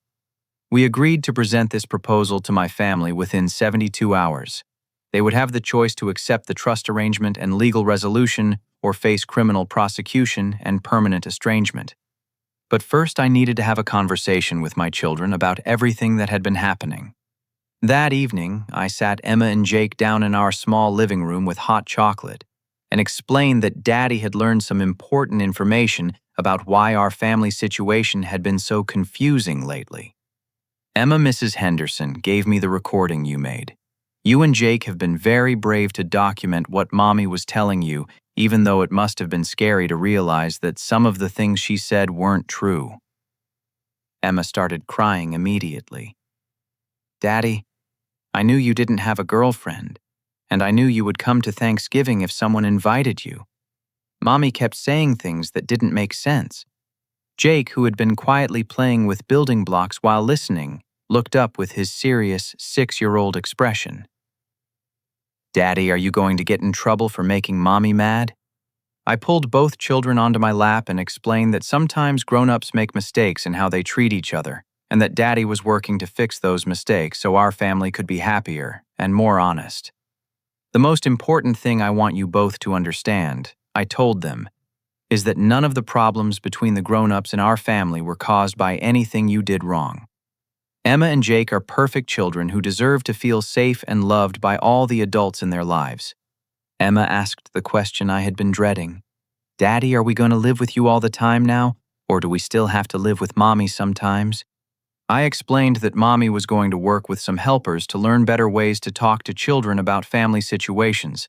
We agreed to present this proposal to my family within 72 hours. They would have the choice to accept the trust arrangement and legal resolution or face criminal prosecution and permanent estrangement. But first, I needed to have a conversation with my children about everything that had been happening. That evening, I sat Emma and Jake down in our small living room with hot chocolate and explained that Daddy had learned some important information about why our family situation had been so confusing lately. Emma, Mrs. Henderson, gave me the recording you made. You and Jake have been very brave to document what Mommy was telling you, even though it must have been scary to realize that some of the things she said weren't true. Emma started crying immediately. Daddy, I knew you didn't have a girlfriend, and I knew you would come to Thanksgiving if someone invited you. Mommy kept saying things that didn't make sense. Jake, who had been quietly playing with building blocks while listening, looked up with his serious 6-year-old expression. Daddy, are you going to get in trouble for making Mommy mad? I pulled both children onto my lap and explained that sometimes grown-ups make mistakes in how they treat each other, and that Daddy was working to fix those mistakes so our family could be happier and more honest. The most important thing I want you both to understand, I told them, is that none of the problems between the grown-ups in our family were caused by anything you did wrong. Emma and Jake are perfect children who deserve to feel safe and loved by all the adults in their lives. Emma asked the question I had been dreading. Daddy, are we going to live with you all the time now, or do we still have to live with Mommy sometimes? I explained that Mommy was going to work with some helpers to learn better ways to talk to children about family situations,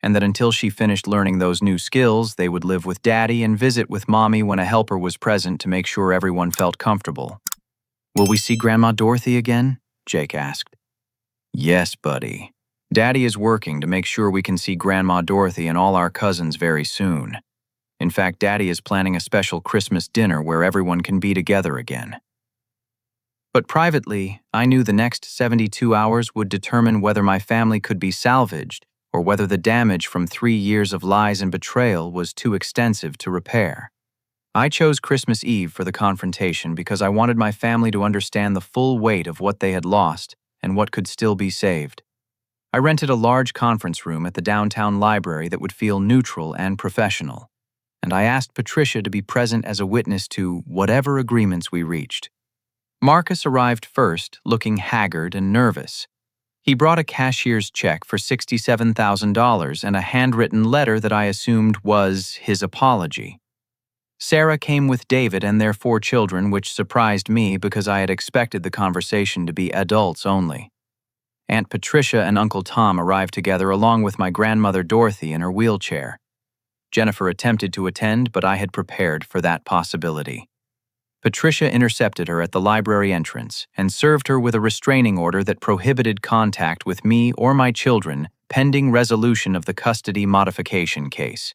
and that until she finished learning those new skills, they would live with Daddy and visit with Mommy when a helper was present to make sure everyone felt comfortable. Will we see Grandma Dorothy again? Jake asked. Yes, buddy. Daddy is working to make sure we can see Grandma Dorothy and all our cousins very soon. In fact, Daddy is planning a special Christmas dinner where everyone can be together again. But privately, I knew the next 72 hours would determine whether my family could be salvaged or whether the damage from 3 years of lies and betrayal was too extensive to repair. I chose Christmas Eve for the confrontation because I wanted my family to understand the full weight of what they had lost and what could still be saved. I rented a large conference room at the downtown library that would feel neutral and professional, and I asked Patricia to be present as a witness to whatever agreements we reached. Marcus arrived first, looking haggard and nervous. He brought a cashier's check for $67,000 and a handwritten letter that I assumed was his apology. Sarah came with David and their 4 children, which surprised me because I had expected the conversation to be adults only. Aunt Patricia and Uncle Tom arrived together along with my grandmother Dorothy in her wheelchair. Jennifer attempted to attend, but I had prepared for that possibility. Patricia intercepted her at the library entrance and served her with a restraining order that prohibited contact with me or my children pending resolution of the custody modification case.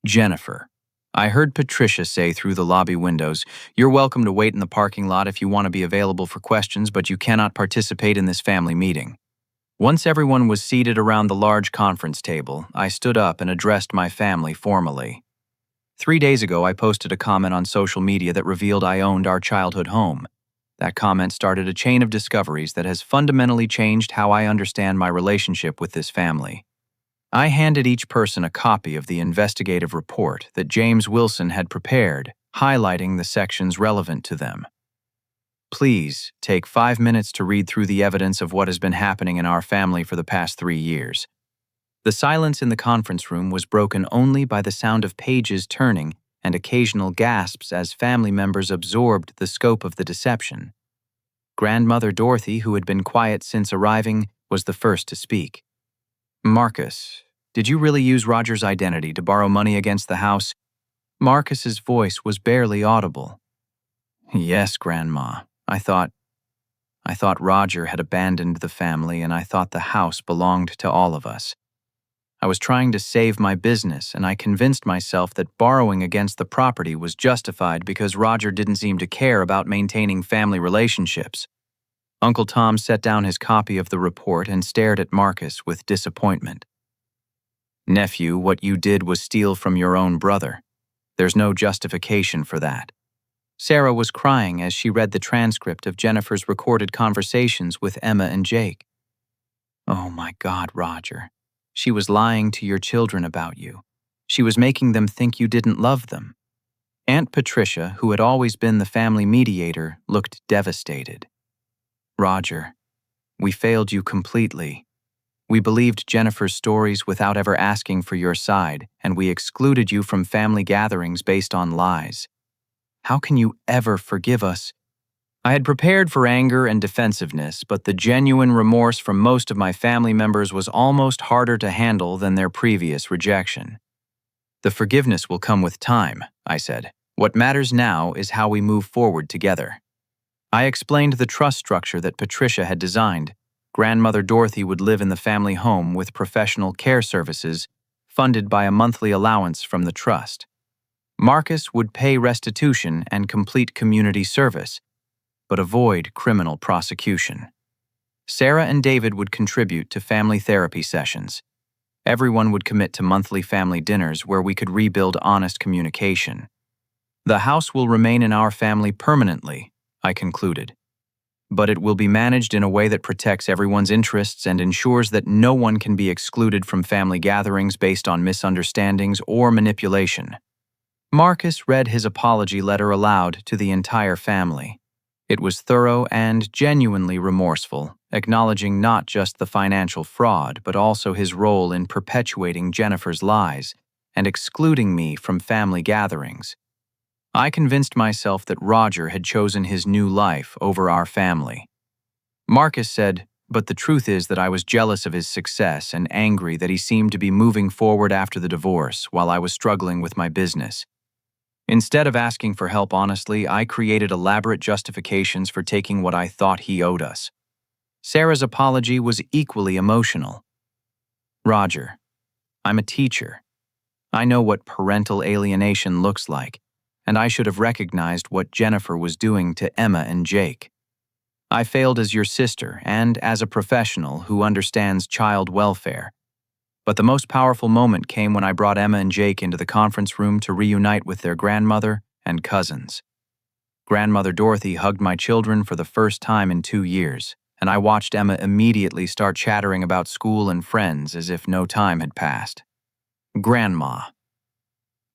Jennifer. I heard Patricia say through the lobby windows, "You're welcome to wait in the parking lot if you want to be available for questions, but you cannot participate in this family meeting." Once everyone was seated around the large conference table, I stood up and addressed my family formally. 3 days ago, I posted a comment on social media that revealed I owned our childhood home. That comment started a chain of discoveries that has fundamentally changed how I understand my relationship with this family. I handed each person a copy of the investigative report that James Wilson had prepared, highlighting the sections relevant to them. Please take 5 minutes to read through the evidence of what has been happening in our family for the past 3 years. The silence in the conference room was broken only by the sound of pages turning and occasional gasps as family members absorbed the scope of the deception. Grandmother Dorothy, who had been quiet since arriving, was the first to speak. "Marcus, did you really use Roger's identity to borrow money against the house?" Marcus's voice was barely audible. "Yes, Grandma. I thought Roger had abandoned the family and I thought the house belonged to all of us. I was trying to save my business and I convinced myself that borrowing against the property was justified because Roger didn't seem to care about maintaining family relationships." Uncle Tom set down his copy of the report and stared at Marcus with disappointment. "Nephew, what you did was steal from your own brother. There's no justification for that." Sarah was crying as she read the transcript of Jennifer's recorded conversations with Emma and Jake. "Oh my God, Roger. She was lying to your children about you. She was making them think you didn't love them." Aunt Patricia, who had always been the family mediator, looked devastated. "Roger, we failed you completely. We believed Jennifer's stories without ever asking for your side, and we excluded you from family gatherings based on lies. How can you ever forgive us?" I had prepared for anger and defensiveness, but the genuine remorse from most of my family members was almost harder to handle than their previous rejection. "The forgiveness will come with time," I said. "What matters now is how we move forward together." I explained the trust structure that Patricia had designed. Grandmother Dorothy would live in the family home with professional care services, funded by a monthly allowance from the trust. Marcus would pay restitution and complete community service, but avoid criminal prosecution. Sarah and David would contribute to family therapy sessions. Everyone would commit to monthly family dinners where we could rebuild honest communication. "The house will remain in our family permanently," I concluded, "but it will be managed in a way that protects everyone's interests and ensures that no one can be excluded from family gatherings based on misunderstandings or manipulation." Marcus read his apology letter aloud to the entire family. It was thorough and genuinely remorseful, acknowledging not just the financial fraud, but also his role in perpetuating Jennifer's lies and excluding me from family gatherings. I convinced myself that Roger had chosen his new life over our family. Marcus said, "But the truth is that I was jealous of his success and angry that he seemed to be moving forward after the divorce while I was struggling with my business. Instead of asking for help honestly, I created elaborate justifications for taking what I thought he owed us." Sarah's apology was equally emotional. "Roger, I'm a teacher. I know what parental alienation looks like, and I should have recognized what Jennifer was doing to Emma and Jake. I failed as your sister and as a professional who understands child welfare. But the most powerful moment came when I brought Emma and Jake into the conference room to reunite with their grandmother and cousins. Grandmother Dorothy hugged my children for the first time in 2 years, and I watched Emma immediately start chattering about school and friends as if no time had passed. "Grandma,"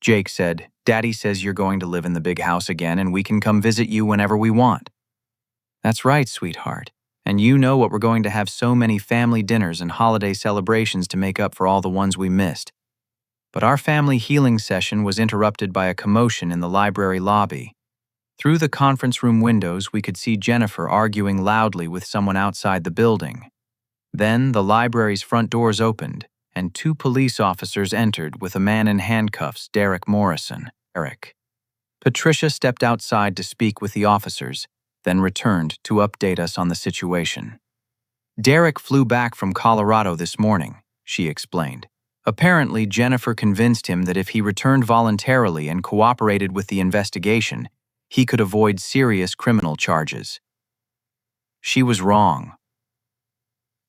Jake said, "Daddy says you're going to live in the big house again and we can come visit you whenever we want." "That's right, sweetheart. And you know what, we're going to have so many family dinners and holiday celebrations to make up for all the ones we missed." But our family healing session was interrupted by a commotion in the library lobby. Through the conference room windows, we could see Jennifer arguing loudly with someone outside the building. Then the library's front doors opened, and 2 police officers entered with a man in handcuffs, Derek Morrison. Eric. Patricia stepped outside to speak with the officers, then returned to update us on the situation. Derek flew back from Colorado this morning, she explained. Apparently, Jennifer convinced him that if he returned voluntarily and cooperated with the investigation, he could avoid serious criminal charges. She was wrong.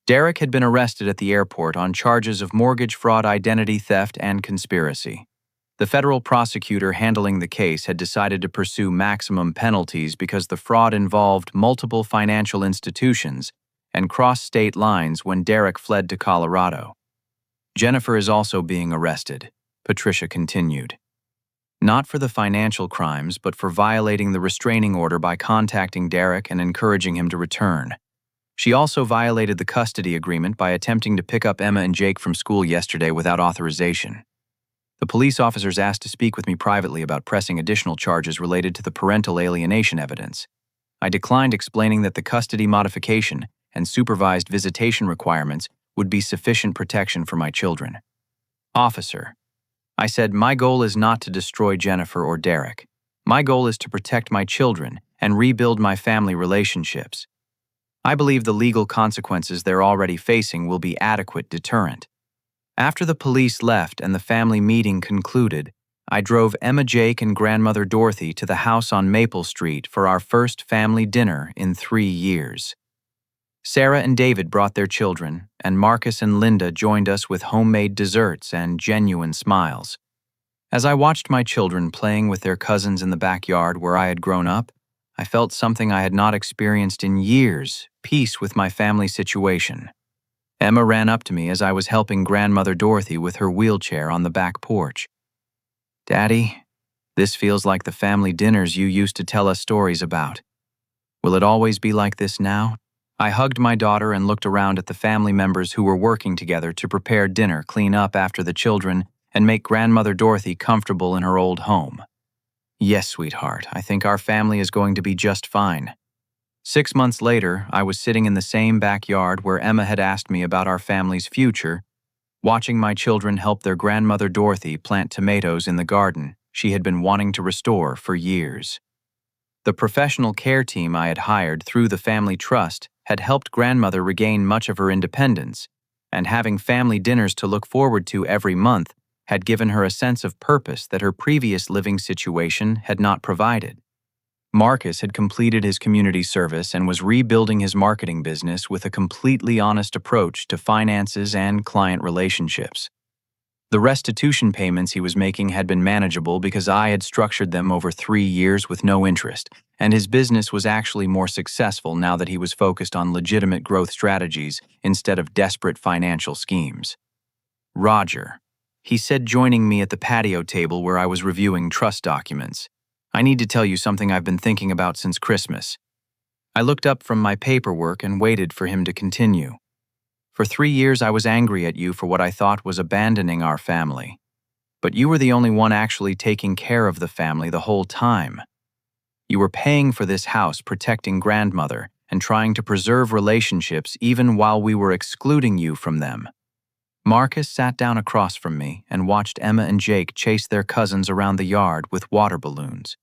Derek had been arrested at the airport on charges of mortgage fraud, identity theft, and conspiracy. The federal prosecutor handling the case had decided to pursue maximum penalties because the fraud involved multiple financial institutions and crossed state lines when Derek fled to Colorado. Jennifer is also being arrested, Patricia continued. Not for the financial crimes, but for violating the restraining order by contacting Derek and encouraging him to return. She also violated the custody agreement by attempting to pick up Emma and Jake from school yesterday without authorization. The police officers asked to speak with me privately about pressing additional charges related to the parental alienation evidence. I declined, explaining that the custody modification and supervised visitation requirements would be sufficient protection for my children. Officer, I said, my goal is not to destroy Jennifer or Derek. My goal is to protect my children and rebuild my family relationships. I believe the legal consequences they're already facing will be adequate deterrent. After the police left and the family meeting concluded, I drove Emma, Jake, and grandmother Dorothy to the house on Maple Street for our first family dinner in 3 years. Sarah and David brought their children, and Marcus and Linda joined us with homemade desserts and genuine smiles. As I watched my children playing with their cousins in the backyard where I had grown up, I felt something I had not experienced in years, peace with my family situation. Emma ran up to me as I was helping grandmother Dorothy with her wheelchair on the back porch. Daddy, this feels like the family dinners you used to tell us stories about. Will it always be like this now? I hugged my daughter and looked around at the family members who were working together to prepare dinner, clean up after the children, and make grandmother Dorothy comfortable in her old home. Yes, sweetheart, I think our family is going to be just fine. 6 months later, I was sitting in the same backyard where Emma had asked me about our family's future, watching my children help their grandmother Dorothy plant tomatoes in the garden she had been wanting to restore for years. The professional care team I had hired through the family trust had helped grandmother regain much of her independence, and having family dinners to look forward to every month had given her a sense of purpose that her previous living situation had not provided. Marcus had completed his community service and was rebuilding his marketing business with a completely honest approach to finances and client relationships. The restitution payments he was making had been manageable because I had structured them over 3 years with no interest, and his business was actually more successful now that he was focused on legitimate growth strategies instead of desperate financial schemes. Roger, he said, joining me at the patio table where I was reviewing trust documents. I need to tell you something I've been thinking about since Christmas. I looked up from my paperwork and waited for him to continue. For 3 years I was angry at you for what I thought was abandoning our family. But you were the only one actually taking care of the family the whole time. You were paying for this house, protecting grandmother, and trying to preserve relationships even while we were excluding you from them. Marcus sat down across from me and watched Emma and Jake chase their cousins around the yard with water balloons.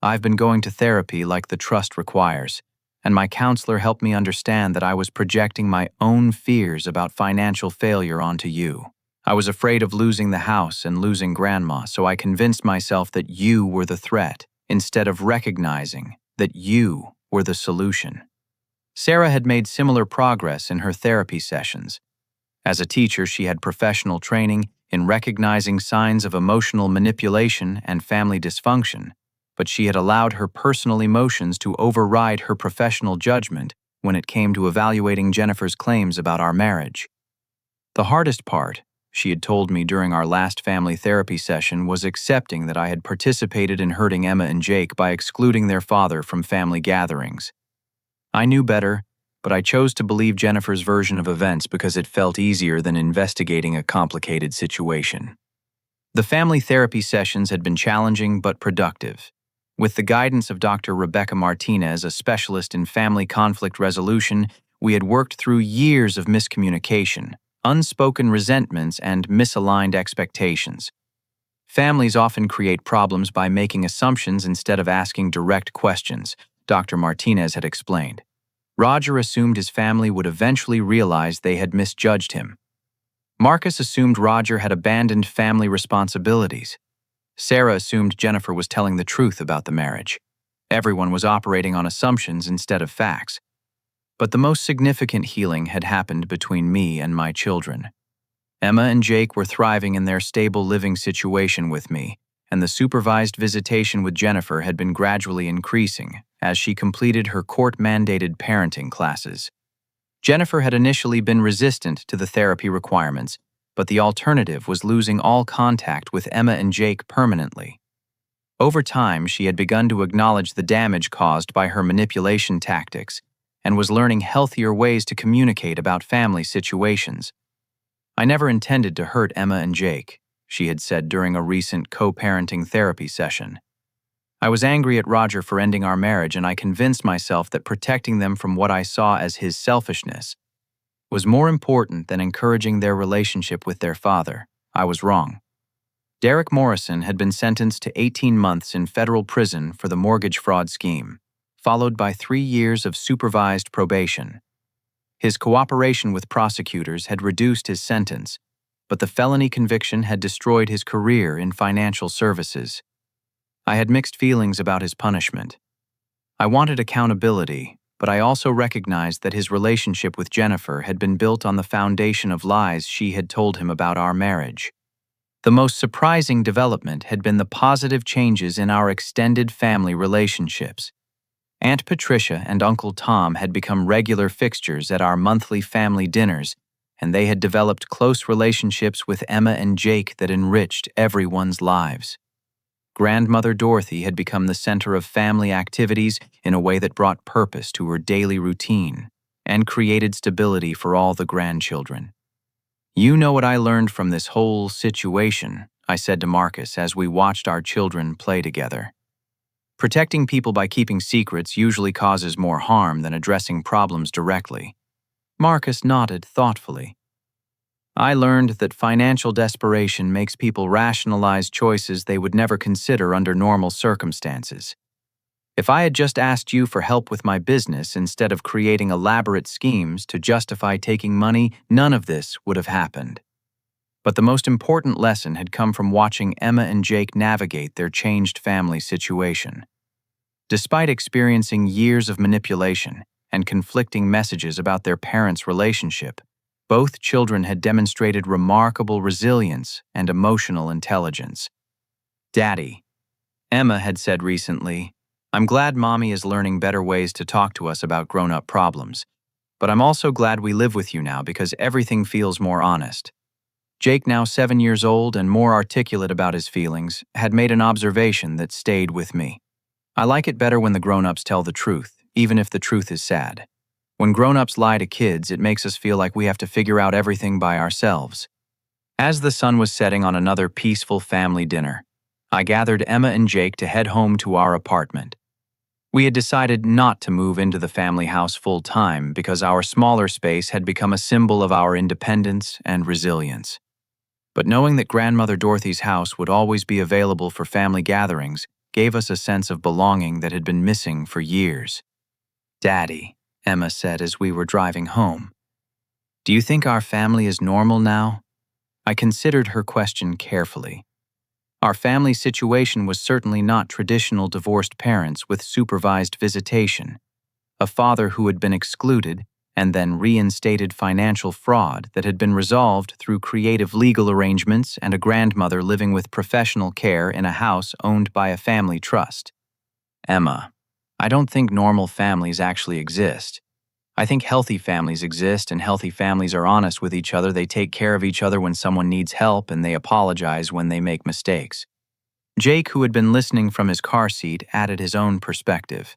I've been going to therapy like the trust requires, and my counselor helped me understand that I was projecting my own fears about financial failure onto you. I was afraid of losing the house and losing Grandma, so I convinced myself that you were the threat, instead of recognizing that you were the solution. Sarah had made similar progress in her therapy sessions. As a teacher, she had professional training in recognizing signs of emotional manipulation and family dysfunction, but she had allowed her personal emotions to override her professional judgment when it came to evaluating Jennifer's claims about our marriage. The hardest part, she had told me during our last family therapy session, was accepting that I had participated in hurting Emma and Jake by excluding their father from family gatherings. I knew better, but I chose to believe Jennifer's version of events because it felt easier than investigating a complicated situation. The family therapy sessions had been challenging but productive. With the guidance of Dr. Rebecca Martinez, a specialist in family conflict resolution, we had worked through years of miscommunication, unspoken resentments, and misaligned expectations. Families often create problems by making assumptions instead of asking direct questions, Dr. Martinez had explained. Roger assumed his family would eventually realize they had misjudged him. Marcus assumed Roger had abandoned family responsibilities. Sarah assumed Jennifer was telling the truth about the marriage. Everyone was operating on assumptions instead of facts. But the most significant healing had happened between me and my children. Emma and Jake were thriving in their stable living situation with me, and the supervised visitation with Jennifer had been gradually increasing as she completed her court-mandated parenting classes. Jennifer had initially been resistant to the therapy requirements, but the alternative was losing all contact with Emma and Jake permanently. Over time, she had begun to acknowledge the damage caused by her manipulation tactics and was learning healthier ways to communicate about family situations. "I never intended to hurt Emma and Jake," she had said during a recent co-parenting therapy session. "I was angry at Roger for ending our marriage, and I convinced myself that protecting them from what I saw as his selfishness was more important than encouraging their relationship with their father. I was wrong." Derek Morrison had been sentenced to 18 months in federal prison for the mortgage fraud scheme, followed by 3 years of supervised probation. His cooperation with prosecutors had reduced his sentence, but the felony conviction had destroyed his career in financial services. I had mixed feelings about his punishment. I wanted accountability, but I also recognized that his relationship with Jennifer had been built on the foundation of lies she had told him about our marriage. The most surprising development had been the positive changes in our extended family relationships. Aunt Patricia and Uncle Tom had become regular fixtures at our monthly family dinners, and they had developed close relationships with Emma and Jake that enriched everyone's lives. Grandmother Dorothy had become the center of family activities in a way that brought purpose to her daily routine and created stability for all the grandchildren. "You know what I learned from this whole situation," I said to Marcus as we watched our children play together. "Protecting people by keeping secrets usually causes more harm than addressing problems directly." Marcus nodded thoughtfully. "I learned that financial desperation makes people rationalize choices they would never consider under normal circumstances. If I had just asked you for help with my business instead of creating elaborate schemes to justify taking money, none of this would have happened." But the most important lesson had come from watching Emma and Jake navigate their changed family situation. Despite experiencing years of manipulation and conflicting messages about their parents' relationship, both children had demonstrated remarkable resilience and emotional intelligence. "Daddy," Emma had said recently, "I'm glad Mommy is learning better ways to talk to us about grown-up problems, but I'm also glad we live with you now because everything feels more honest." Jake, now 7 years old and more articulate about his feelings, had made an observation that stayed with me. "I like it better when the grown-ups tell the truth, even if the truth is sad. When grown-ups lie to kids, it makes us feel like we have to figure out everything by ourselves." As the sun was setting on another peaceful family dinner, I gathered Emma and Jake to head home to our apartment. We had decided not to move into the family house full-time because our smaller space had become a symbol of our independence and resilience. But knowing that Grandmother Dorothy's house would always be available for family gatherings gave us a sense of belonging that had been missing for years. "Daddy," Emma said as we were driving home, "do you think our family is normal now?" I considered her question carefully. Our family situation was certainly not traditional divorced parents with supervised visitation, a father who had been excluded, and then reinstated financial fraud that had been resolved through creative legal arrangements, and a grandmother living with professional care in a house owned by a family trust. "Emma, I don't think normal families actually exist. I think healthy families exist, and healthy families are honest with each other. They take care of each other when someone needs help, and they apologize when they make mistakes." Jake, who had been listening from his car seat, added his own perspective.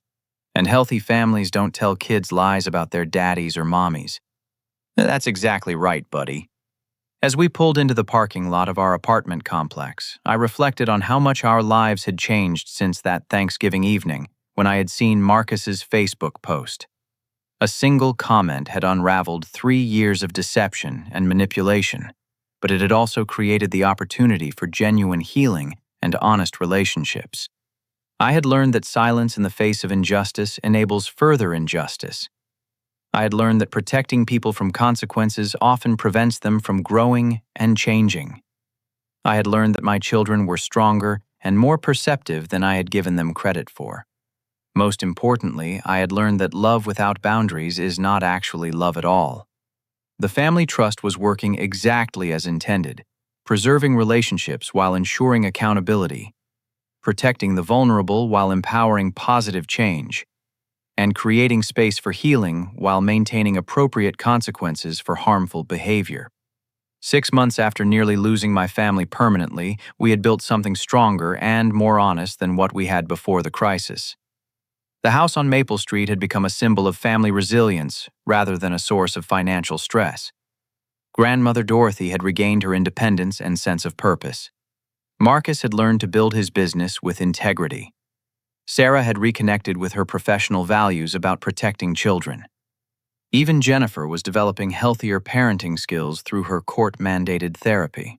"And healthy families don't tell kids lies about their daddies or mommies." "That's exactly right, buddy." As we pulled into the parking lot of our apartment complex, I reflected on how much our lives had changed since that Thanksgiving evening when I had seen Marcus's Facebook post. A single comment had unraveled 3 years of deception and manipulation, but it had also created the opportunity for genuine healing and honest relationships. I had learned that silence in the face of injustice enables further injustice. I had learned that protecting people from consequences often prevents them from growing and changing. I had learned that my children were stronger and more perceptive than I had given them credit for. Most importantly, I had learned that love without boundaries is not actually love at all. The family trust was working exactly as intended, preserving relationships while ensuring accountability, protecting the vulnerable while empowering positive change, and creating space for healing while maintaining appropriate consequences for harmful behavior. 6 months after nearly losing my family permanently, we had built something stronger and more honest than what we had before the crisis. The house on Maple Street had become a symbol of family resilience rather than a source of financial stress. Grandmother Dorothy had regained her independence and sense of purpose. Marcus had learned to build his business with integrity. Sarah had reconnected with her professional values about protecting children. Even Jennifer was developing healthier parenting skills through her court-mandated therapy.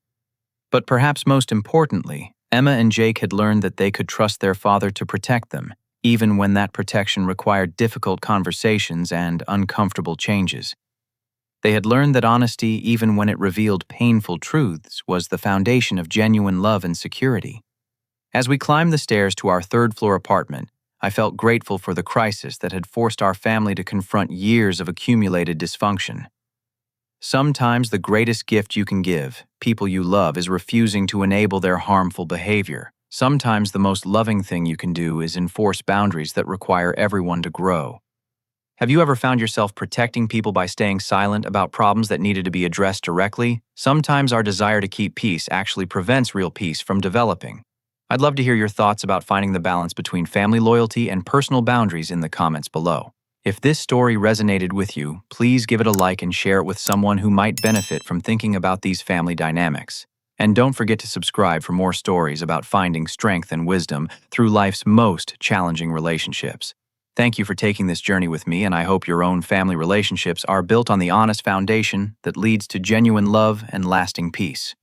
But perhaps most importantly, Emma and Jake had learned that they could trust their father to protect them, even when that protection required difficult conversations and uncomfortable changes. They had learned that honesty, even when it revealed painful truths, was the foundation of genuine love and security. As we climbed the stairs to our third-floor apartment, I felt grateful for the crisis that had forced our family to confront years of accumulated dysfunction. Sometimes the greatest gift you can give people you love is refusing to enable their harmful behavior. Sometimes the most loving thing you can do is enforce boundaries that require everyone to grow. Have you ever found yourself protecting people by staying silent about problems that needed to be addressed directly? Sometimes our desire to keep peace actually prevents real peace from developing. I'd love to hear your thoughts about finding the balance between family loyalty and personal boundaries in the comments below. If this story resonated with you, please give it a like and share it with someone who might benefit from thinking about these family dynamics. And don't forget to subscribe for more stories about finding strength and wisdom through life's most challenging relationships. Thank you for taking this journey with me, and I hope your own family relationships are built on the honest foundation that leads to genuine love and lasting peace.